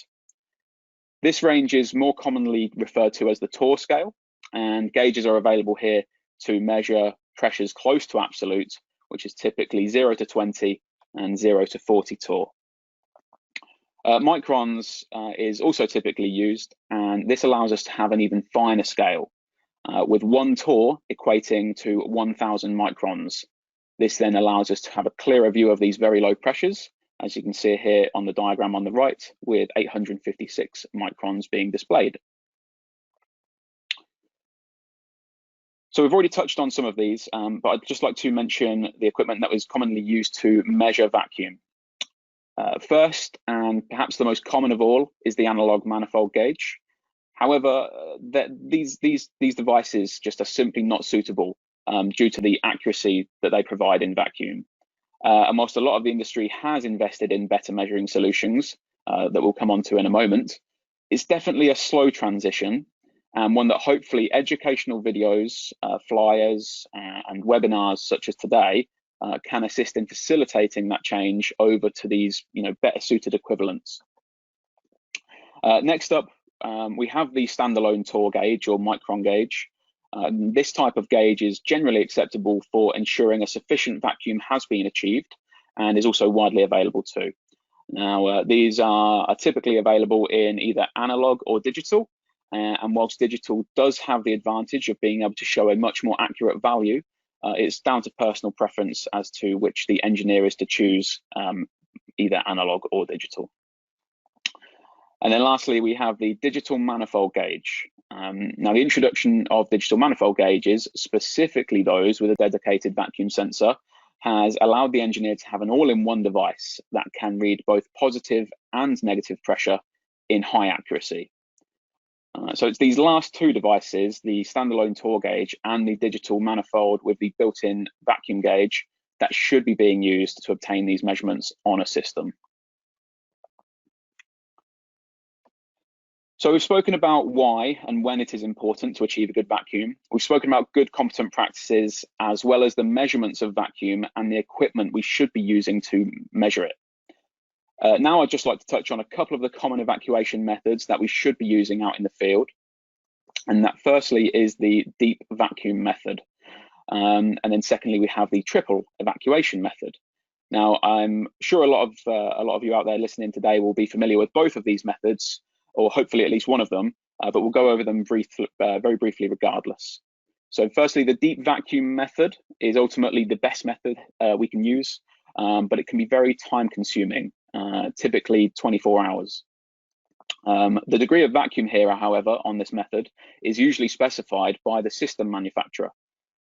This range is more commonly referred to as the Torr scale, and gauges are available here to measure pressures close to absolute, which is typically 0 to 20 and 0 to 40 Torr. Microns is also typically used, and this allows us to have an even finer scale, with 1 Torr equating to 1,000 microns. This then allows us to have a clearer view of these very low pressures, as you can see here on the diagram on the right, with 856 microns being displayed. So we've already touched on some of these, but I'd just like to mention the equipment that was commonly used to measure vacuum. First, and perhaps the most common of all, is the analog manifold gauge. However, these devices just are simply not suitable due to the accuracy that they provide in vacuum. And whilst a lot of the industry has invested in better measuring solutions that we'll come on to in a moment, it's definitely a slow transition, and one that hopefully educational videos, flyers, and webinars such as today can assist in facilitating that change over to these, better suited equivalents. Next up, we have the standalone Torr gauge or micron gauge. This type of gauge is generally acceptable for ensuring a sufficient vacuum has been achieved and is also widely available too. Now, these are typically available in either analog or digital, and whilst digital does have the advantage of being able to show a much more accurate value, it's down to personal preference as to which the engineer is to choose, either analog or digital. And then lastly, we have the digital manifold gauge. Now, the introduction of digital manifold gauges, specifically those with a dedicated vacuum sensor, has allowed the engineer to have an all-in-one device that can read both positive and negative pressure in high accuracy. So it's these last two devices, the standalone Tor gauge and the digital manifold with the built-in vacuum gauge, that should be being used to obtain these measurements on a system. So we've spoken about why and when it is important to achieve a good vacuum. We've spoken about good competent practices, as well as the measurements of vacuum and the equipment we should be using to measure it. Now I'd just like to touch on a couple of the common evacuation methods that we should be using out in the field. And that firstly is the deep vacuum method. And then secondly, we have the triple evacuation method. Now, I'm sure a lot of you out there listening today will be familiar with both of these methods, or hopefully at least one of them, but we'll go over them very briefly regardless. So firstly, the deep vacuum method is ultimately the best method we can use, but it can be very time consuming, typically 24 hours. The degree of vacuum here, however, on this method is usually specified by the system manufacturer.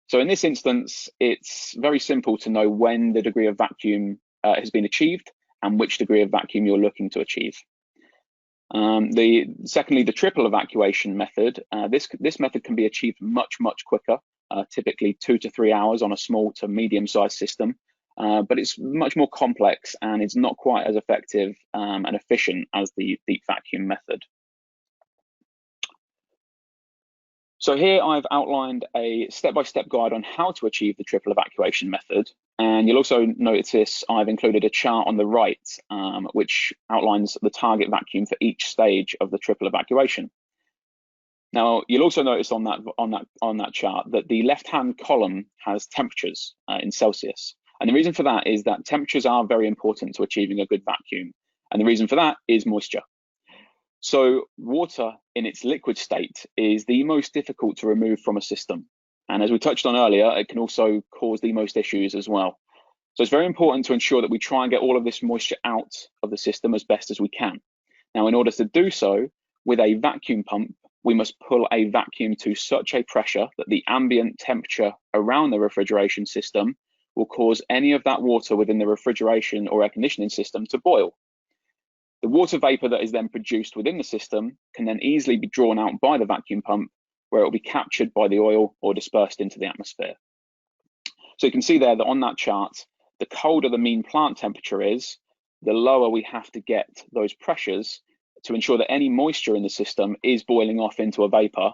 So in this instance, it's very simple to know when the degree of vacuum has been achieved and which degree of vacuum you're looking to achieve. Secondly, the triple evacuation method. This method can be achieved much quicker, typically 2 to 3 hours on a small to medium-sized system, but it's much more complex and it's not quite as effective and efficient as the deep vacuum method. So here I've outlined a step-by-step guide on how to achieve the triple evacuation method. And you'll also notice I've included a chart on the right, which outlines the target vacuum for each stage of the triple evacuation. Now, you'll also notice on that chart that the left-hand column has temperatures in Celsius. And the reason for that is that temperatures are very important to achieving a good vacuum. And the reason for that is moisture. So water in its liquid state is the most difficult to remove from a system. And as we touched on earlier, it can also cause the most issues as well. So it's very important to ensure that we try and get all of this moisture out of the system as best as we can. Now, in order to do so, with a vacuum pump, we must pull a vacuum to such a pressure that the ambient temperature around the refrigeration system will cause any of that water within the refrigeration or air conditioning system to boil. The water vapor that is then produced within the system can then easily be drawn out by the vacuum pump, where it will be captured by the oil or dispersed into the atmosphere. So you can see there that on that chart, the colder the mean plant temperature is, the lower we have to get those pressures to ensure that any moisture in the system is boiling off into a vapor,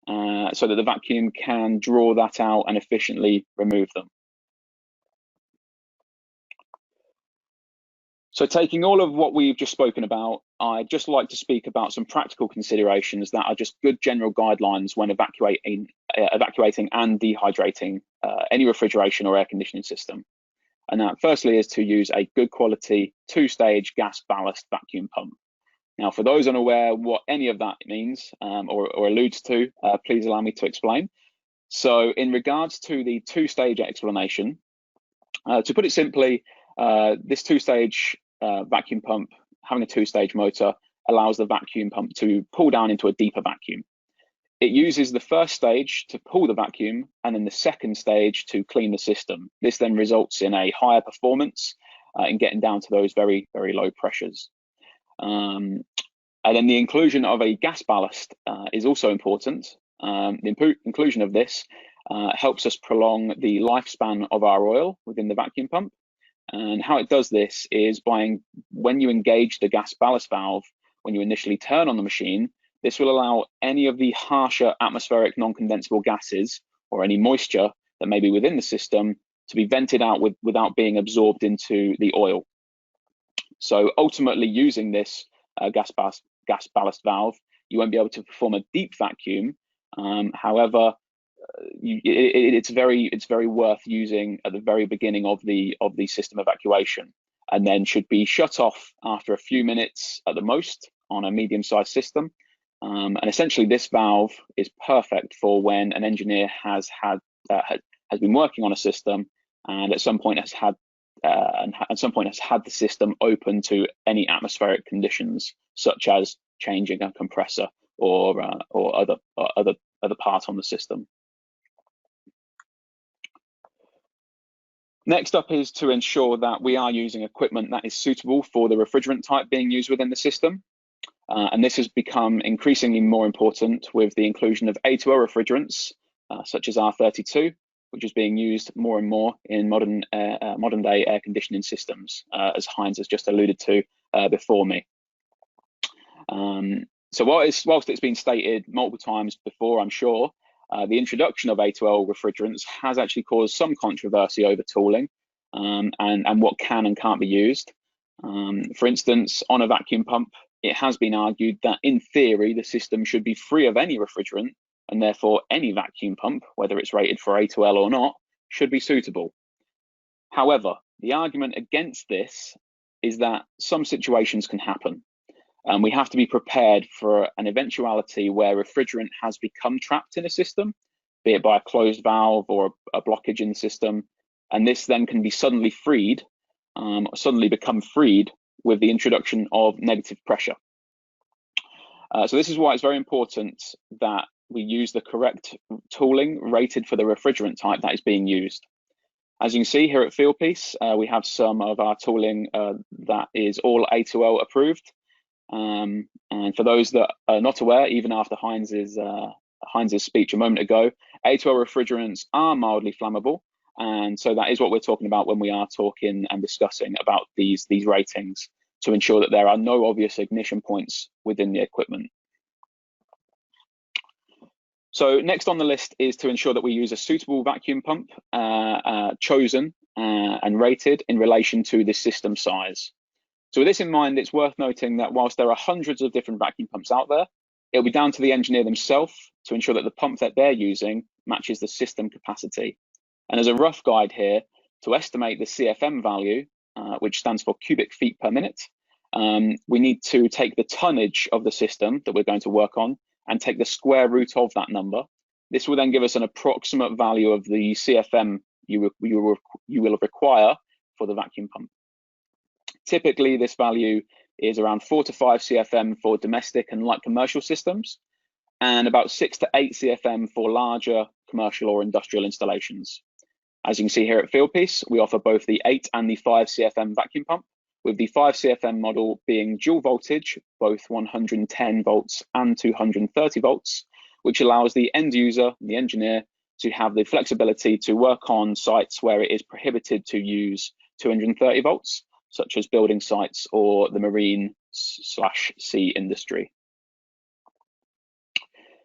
so that the vacuum can draw that out and efficiently remove them. So taking all of what we've just spoken about, I'd just like to speak about some practical considerations that are just good general guidelines when evacuating and dehydrating any refrigeration or air conditioning system. And that firstly is to use a good quality 2-stage gas ballast vacuum pump. Now, for those unaware what any of that means or alludes to, please allow me to explain. So in regards to the 2-stage explanation, to put it simply, this 2-stage vacuum pump, having a 2-stage motor, allows the vacuum pump to pull down into a deeper vacuum. It uses the first stage to pull the vacuum and then the second stage to clean the system. This then results in a higher performance in getting down to those very low pressures. And then the inclusion of a gas ballast is also important. The inclusion of this helps us prolong the lifespan of our oil within the vacuum pump. And how it does this is when you engage the gas ballast valve, when you initially turn on the machine, this will allow any of the harsher atmospheric non-condensable gases or any moisture that may be within the system to be vented out without being absorbed into the oil. So ultimately, using this gas ballast valve, you won't be able to perform a deep vacuum. However, it's very worth using at the very beginning of the system evacuation, and then should be shut off after a few minutes at the most on a medium-sized system. And essentially, this valve is perfect for when an engineer has been working on a system and at some point has had at some point has had the system open to any atmospheric conditions, such as changing a compressor or other part on the system. Next up is to ensure that we are using equipment that is suitable for the refrigerant type being used within the system. And this has become increasingly more important with the inclusion of A2L refrigerants, such as R32, which is being used more and more in modern day air conditioning systems, as Heinz has just alluded to before me. So whilst it's been stated multiple times before, I'm sure, the introduction of A2L refrigerants has actually caused some controversy over tooling and what can and can't be used. For instance, on a vacuum pump, it has been argued that in theory, the system should be free of any refrigerant, and therefore any vacuum pump, whether it's rated for A2L or not, should be suitable. However, the argument against this is that some situations can happen. We have to be prepared for an eventuality where refrigerant has become trapped in a system, be it by a closed valve or a blockage in the system, and this then can be suddenly freed, suddenly become freed with the introduction of negative pressure. So this is why it's very important that we use the correct tooling rated for the refrigerant type that is being used. As you can see here at Fieldpiece, we have some of our tooling that is all A2L approved. And for those that are not aware, even after Heinz's speech a moment ago, A2L refrigerants are mildly flammable. And so that is what we're talking about when we are talking and discussing about these ratings, to ensure that there are no obvious ignition points within the equipment. So next on the list is to ensure that we use a suitable vacuum pump chosen and rated in relation to the system size. So with this in mind, it's worth noting that whilst there are hundreds of different vacuum pumps out there, it'll be down to the engineer themselves to ensure that the pump that they're using matches the system capacity. And as a rough guide here, to estimate the CFM value, which stands for cubic feet per minute, we need to take the tonnage of the system that we're going to work on and take the square root of that number. This will then give us an approximate value of the CFM you will require for the vacuum pump. Typically, this value is around 4 to 5 CFM for domestic and light commercial systems, and about 6 to 8 CFM for larger commercial or industrial installations. As you can see here at Fieldpiece, we offer both the 8 and the 5 CFM vacuum pump, with the 5 CFM model being dual voltage, both 110 volts and 230 volts, which allows the end user, the engineer, to have the flexibility to work on sites where it is prohibited to use 230 volts, such as building sites or the marine/sea industry.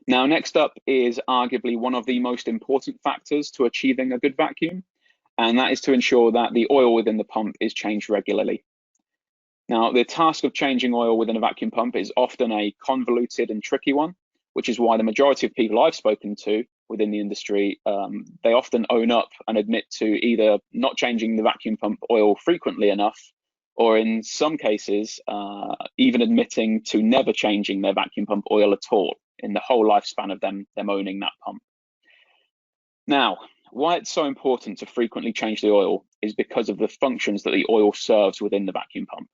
Now, next up is arguably one of the most important factors to achieving a good vacuum, and that is to ensure that the oil within the pump is changed regularly. Now, the task of changing oil within a vacuum pump is often a convoluted and tricky one, which is why the majority of people I've spoken to within the industry, they often own up and admit to either not changing the vacuum pump oil frequently enough, or in some cases, even admitting to never changing their vacuum pump oil at all in the whole lifespan of them owning that pump. Now, why it's so important to frequently change the oil is because of the functions that the oil serves within the vacuum pump.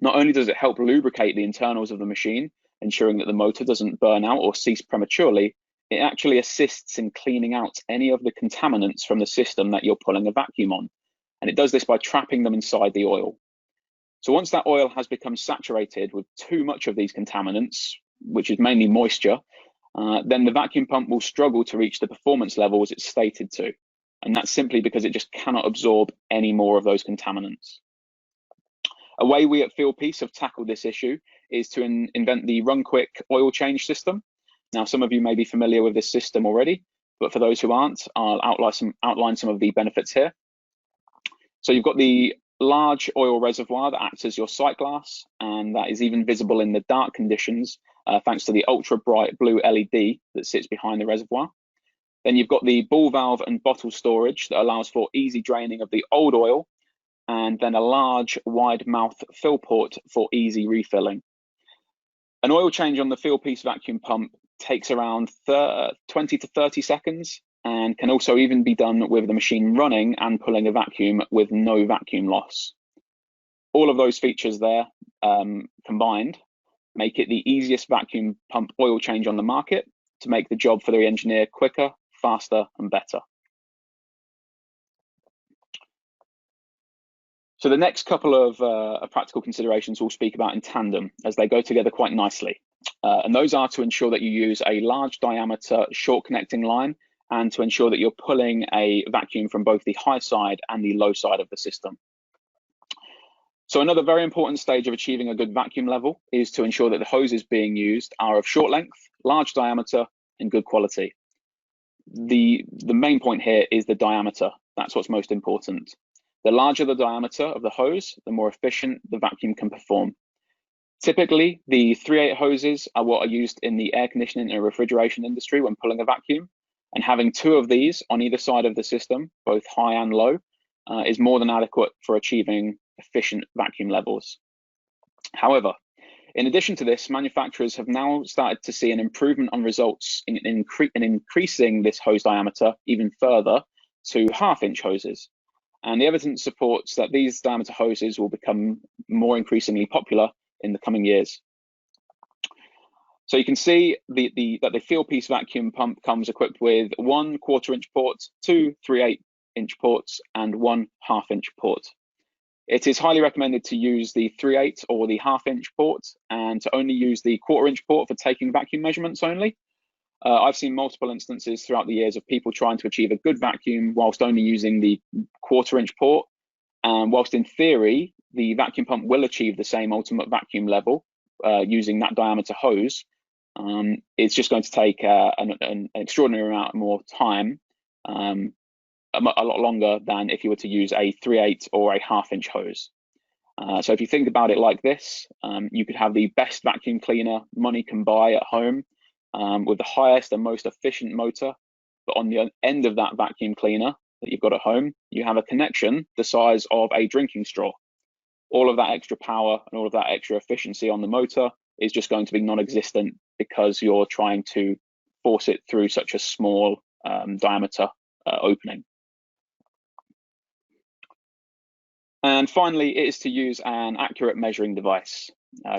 Not only does it help lubricate the internals of the machine, ensuring that the motor doesn't burn out or cease prematurely, it actually assists in cleaning out any of the contaminants from the system that you're pulling a vacuum on. And it does this by trapping them inside the oil. So once that oil has become saturated with too much of these contaminants, which is mainly moisture, then the vacuum pump will struggle to reach the performance levels it's stated to. And that's simply because it just cannot absorb any more of those contaminants. A way we at Fieldpiece have tackled this issue is to invent the Run Quick oil change system. Now, some of you may be familiar with this system already, but for those who aren't, I'll outline some of the benefits here. So you've got the large oil reservoir that acts as your sight glass, and that is even visible in the dark conditions, thanks to the ultra bright blue LED that sits behind the reservoir. Then you've got the ball valve and bottle storage that allows for easy draining of the old oil, and then a large wide mouth fill port for easy refilling. An oil change on the Fieldpiece vacuum pump takes around 20 to 30 seconds, and can also even be done with the machine running and pulling a vacuum with no vacuum loss. All of those features there combined make it the easiest vacuum pump oil change on the market to make the job for the engineer quicker, faster, and better. So the next couple of practical considerations we'll speak about in tandem, as they go together quite nicely. And those are to ensure that you use a large diameter short connecting line, and to ensure that you're pulling a vacuum from both the high side and the low side of the system. So another very important stage of achieving a good vacuum level is to ensure that the hoses being used are of short length, large diameter, and good quality. The main point here is the diameter. That's what's most important. The larger the diameter of the hose, the more efficient the vacuum can perform. Typically, the 3/8 hoses are what are used in the air conditioning and refrigeration industry when pulling a vacuum, and having 2 of these on either side of the system, both high and low, is more than adequate for achieving efficient vacuum levels. However, in addition to this, manufacturers have now started to see an improvement on results in increasing this hose diameter even further to 1/2-inch hoses. And the evidence supports that these diameter hoses will become more increasingly popular in the coming years. So you can see that the Fieldpiece vacuum pump comes equipped with 1 1/4-inch port, 2 3/8-inch ports, and 1 1/2-inch port. It is highly recommended to use the 3/8 or the 1/2-inch port, and to only use the 1/4-inch port for taking vacuum measurements only. I've seen multiple instances throughout the years of people trying to achieve a good vacuum whilst only using the 1/4-inch port. And whilst in theory, the vacuum pump will achieve the same ultimate vacuum level using that diameter hose, it's just going to take an extraordinary amount more time, a lot longer than if you were to use a 3/8 or a 1/2-inch hose. So if you think about it like this, you could have the best vacuum cleaner money can buy at home, with the highest and most efficient motor, but on the end of that vacuum cleaner that you've got at home, you have a connection the size of a drinking straw. All of that extra power and all of that extra efficiency on the motor is just going to be non-existent because you're trying to force it through such a small diameter opening. And finally, it is to use an accurate measuring device.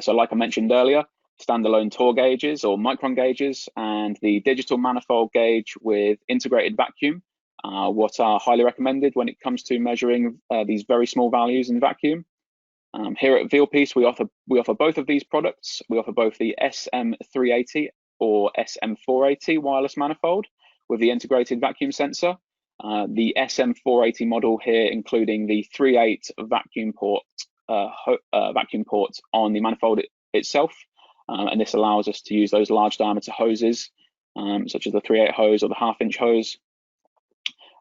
So like I mentioned earlier, standalone Torr gauges or micron gauges and the digital manifold gauge with integrated vacuum what are highly recommended when it comes to measuring these very small values in vacuum. Here at Fieldpiece, we offer both of these products. We offer both the SM380 or SM480 wireless manifold with the integrated vacuum sensor. The SM480 model here, including the 3/8 vacuum port on the manifold itself, and this allows us to use those large diameter hoses, such as the 3/8 hose or the 1/2-inch hose.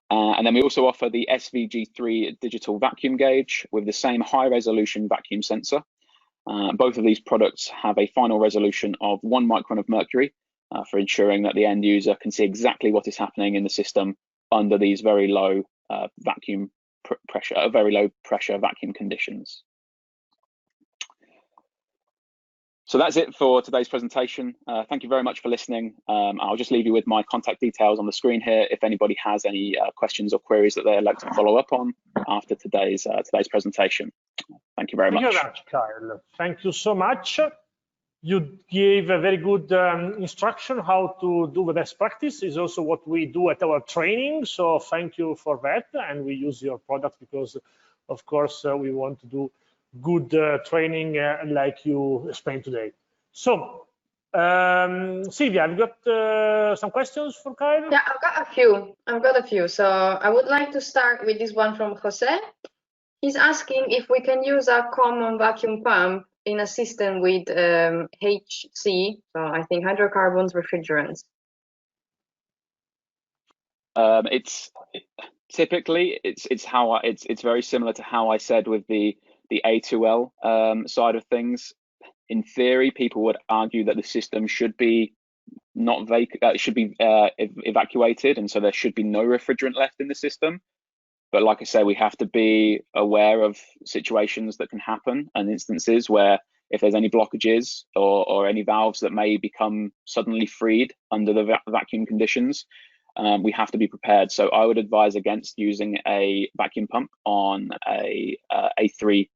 And then we also offer the SVG3 digital vacuum gauge with the same high resolution vacuum sensor. Both of these products have a final resolution of 1 micron of mercury for ensuring that the end user can see exactly what is happening in the system under these very low vacuum pressure, very low pressure vacuum conditions. So that's it for today's presentation. Thank you very much for listening. I'll just leave you with my contact details on the screen here if anybody has any questions or queries that they'd like to follow up on after today's presentation. Thank you very much. Thank you very much, Kyle. Thank you so much. You gave a very good instruction how to do the best practice. Is also what we do at our training. So thank you for that. And we use your product because, of course, we want to do good training like you explained today. So, Silvia, have you got some questions for Kyle? Yeah, I've got a few. So I would like to start with this one from Jose. He's asking if we can use a common vacuum pump in a system with HC, so I think hydrocarbons, refrigerants. It's very similar to how I said with the A2L side of things. In theory, people would argue that the system should be evacuated, and so there should be no refrigerant left in the system. But like I say, we have to be aware of situations that can happen and instances where if there's any blockages or any valves that may become suddenly freed under the vacuum conditions, we have to be prepared. So I would advise against using a vacuum pump on a A3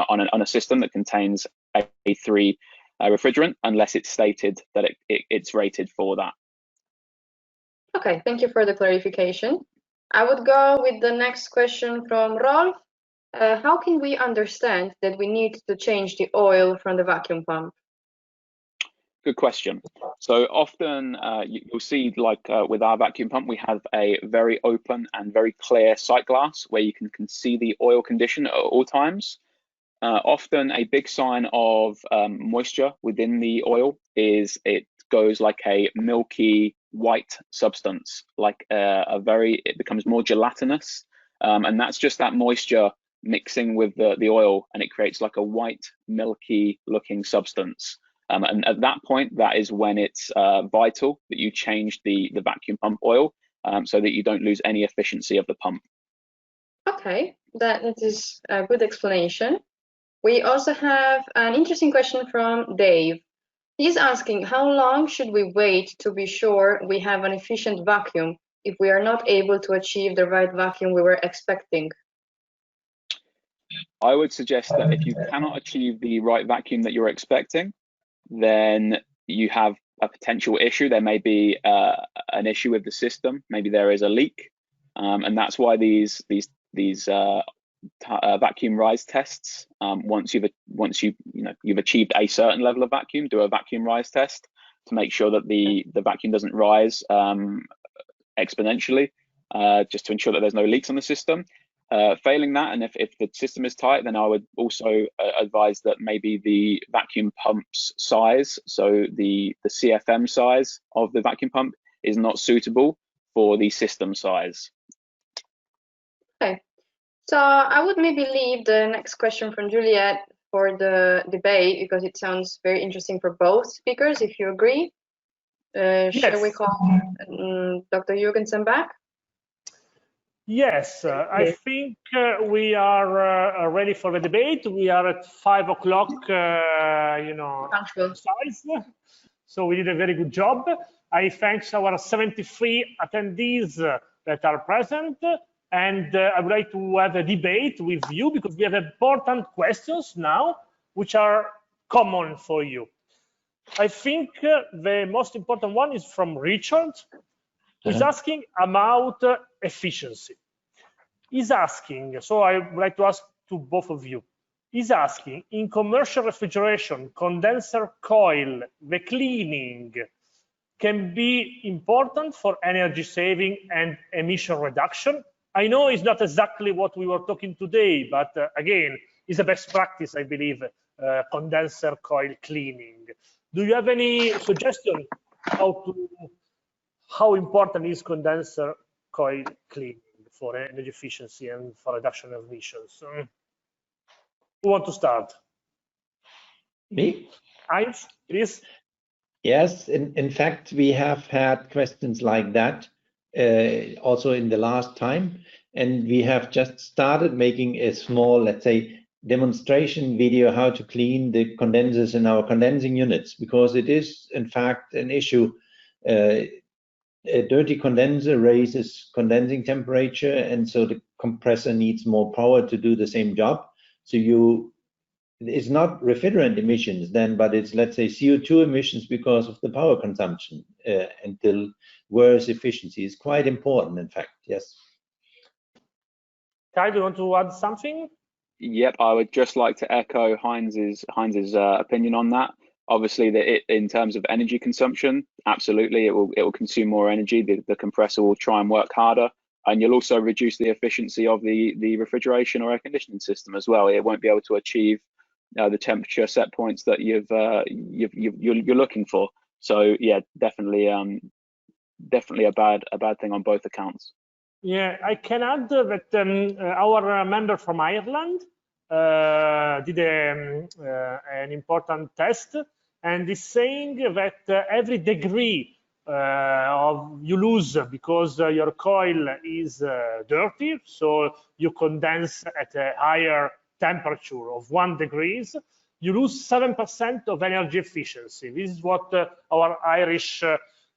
on a system that contains A3 refrigerant, unless it's stated that it's rated for that. Okay, thank you for the clarification. I would go with the next question from Rolf. How can we understand that we need to change the oil from the vacuum pump? Good question. So often you'll see, like with our vacuum pump, we have a very open and very clear sight glass where you can see the oil condition at all times. Often a big sign of moisture within the oil is it goes like a milky white substance, like it becomes more gelatinous, and that's just that moisture mixing with the oil, and it creates like a white milky looking substance. And at that point, that is when it's vital that you change the vacuum pump oil so that you don't lose any efficiency of the pump. Okay, that is a good explanation. We also have an interesting question from Dave. He's asking, how long should we wait to be sure we have an efficient vacuum if we are not able to achieve the right vacuum we were expecting? I would suggest that if you cannot achieve the right vacuum that you're expecting, then you have a potential issue. There may be an issue with the system. Maybe there is a leak, and that's why these vacuum rise tests. Once you've achieved a certain level of vacuum, do a vacuum rise test to make sure that the vacuum doesn't rise exponentially, just to ensure that there's no leaks on the system. Failing that, and if the system is tight, then I would also advise that maybe the vacuum pump's size, so the CFM size of the vacuum pump, is not suitable for the system size. Okay, so I would maybe leave the next question from Juliet for the debate, because it sounds very interesting for both speakers, if you agree. Yes. Shall we call Dr. Jurgensen back? Yes, I think we are ready for the debate. We are at 5 o'clock, size. So we did a very good job. I thank our 73 attendees that are present. And I would like to have a debate with you because we have important questions now, which are common for you. I think the most important one is from Richard, who's asking about efficiency. He's asking, so I would like to ask to both of you, he's asking, in commercial refrigeration, condenser coil, the cleaning can be important for energy saving and emission reduction. I know it's not exactly what we were talking today, but again, it's a best practice, I believe, condenser coil cleaning. Do you have any suggestion how important is condenser coil cleaning for energy efficiency and for reduction of emissions? Who want to start? Me? Heinz, please. Yes, in fact, we have had questions like that also in the last time, and we have just started making a small, let's say, demonstration video how to clean the condensers in our condensing units, because it is in fact an issue. A dirty condenser raises condensing temperature, and so the compressor needs more power to do the same job. So it's not refrigerant emissions then, but it's, let's say, CO2 emissions because of the power consumption until worse efficiency is quite important, in fact. Yes. Kai, do you want to add something? Yep, I would just like to echo Heinz's opinion on that. Obviously, in terms of energy consumption, absolutely, it will consume more energy. The compressor will try and work harder, and you'll also reduce the efficiency of the refrigeration or air conditioning system as well. It won't be able to achieve the temperature set points that you're looking for. So yeah, definitely a bad thing on both accounts. Yeah, I can add that our member from Ireland did an important test, and is saying that every degree you lose because your coil is dirty, so you condense at a higher temperature of 1 degree, you lose 7% of energy efficiency. This is what our Irish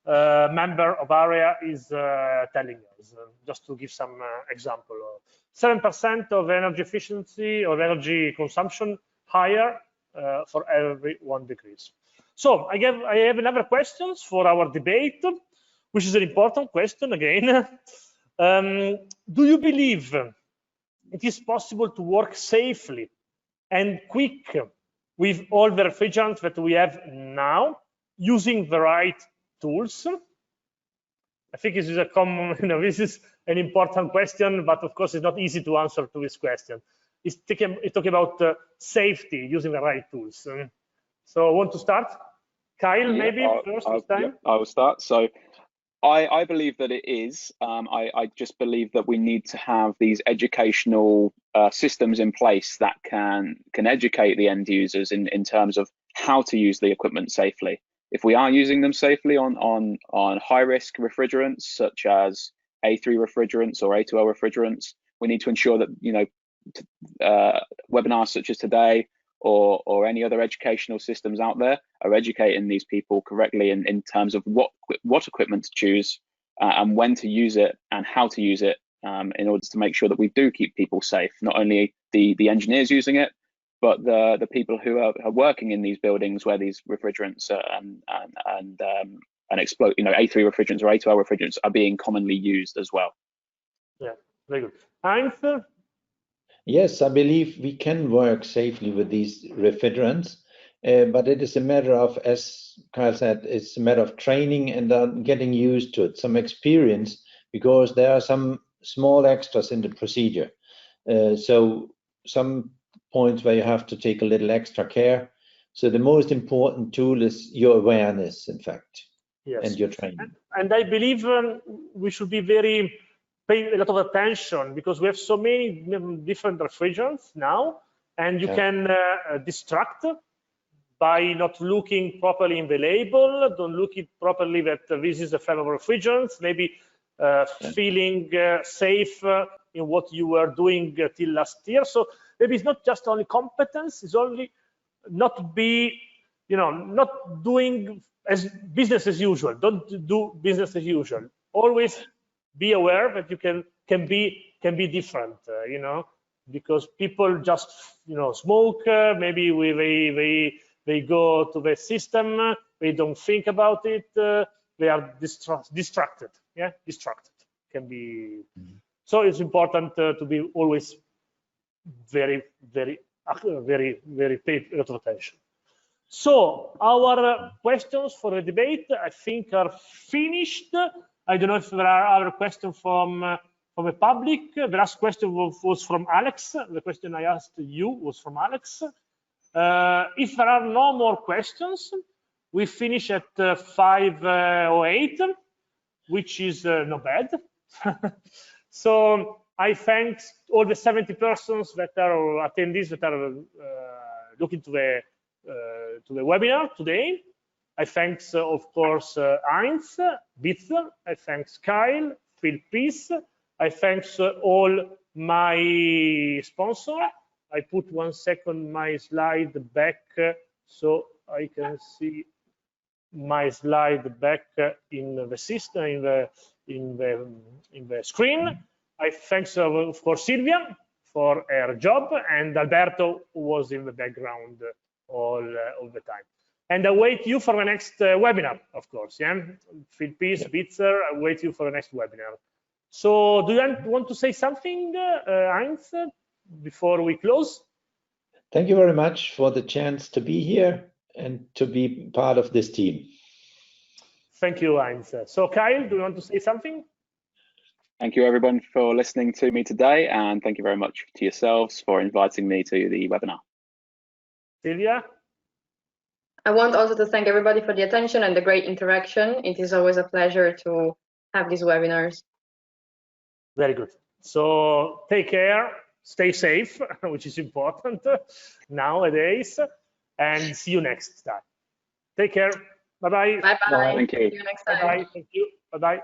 member of area is telling us. Just to give some example, 7% of energy efficiency or energy consumption higher for every 1 degree. So I have another questions for our debate, which is an important question again. Do you believe it is possible to work safely and quick with all the refrigerants that we have now using the right tools? I think this is a common, this is an important question, but of course it's not easy to answer to this question. It's talking about safety using the right tools. So I want to start. Kyle, maybe first this time? Yeah, I will start. So I believe that it is. I just believe that we need to have these educational systems in place that can educate the end users in terms of how to use the equipment safely. If we are using them safely on high-risk refrigerants such as A3 refrigerants or A2L refrigerants, we need to ensure that webinars such as today or any other educational systems out there are educating these people correctly in terms of what equipment to choose and when to use it and how to use it in order to make sure that we do keep people safe, not only the engineers using it, but the people who are working in these buildings where these refrigerants and explode, A3 refrigerants or A2L refrigerants are being commonly used as well. Yeah, very good. Heinz? Yes, I believe we can work safely with these refrigerants, but it is a matter of, as Kyle said, it's a matter of training and getting used to it, some experience, because there are some small extras in the procedure. So some points where you have to take a little extra care. So the most important tool is your awareness, in fact, yes, and your training. And I believe we should be pay a lot of attention, because we have so many different refrigerants now, and you can distract by not looking properly in the label, don't look it properly that this is a flammable refrigerant, maybe feeling safe in what you were doing till last year. So maybe it's not just only competence, it's only not doing as business as usual. Don't do business as usual. Always be aware that you can be different, because people just smoke. Maybe they go to the system, they don't think about it. They are distracted. Yeah, distracted can be. So it's important to be always very pay a lot of attention. So our questions for the debate, I think, are finished. I don't know if there are other questions from the public. The last question was from Alex. The question I asked you was from Alex. If there are no more questions, we finish at 5:08, which is not bad. So I thank all the 70 persons that are attendees that are looking to the webinar today. I thanks, of course, Heinz, Bitzer. I thanks Kyle, Fieldpiece. I thanks all my sponsor. I put 1 second my slide back so I can see my slide back in the system, in the screen. I thanks, of course, Silvia for her job, and Alberto, who was in the background all the time. And I wait you for the next webinar, of course. Yeah, Fieldpiece, Bitzer, I wait you for the next webinar. So, do you want to say something, Heinz, before we close? Thank you very much for the chance to be here and to be part of this team. Thank you, Heinz. So, Kyle, do you want to say something? Thank you, everyone, for listening to me today, and thank you very much to yourselves for inviting me to the webinar. Silvia? I want also to thank everybody for the attention and the great interaction. It is always a pleasure to have these webinars. Very good. So take care, stay safe, which is important nowadays, and see you next time. Take care. Bye-bye. Bye-bye. Thank you. See you next time. Bye-bye. Thank you. Bye-bye.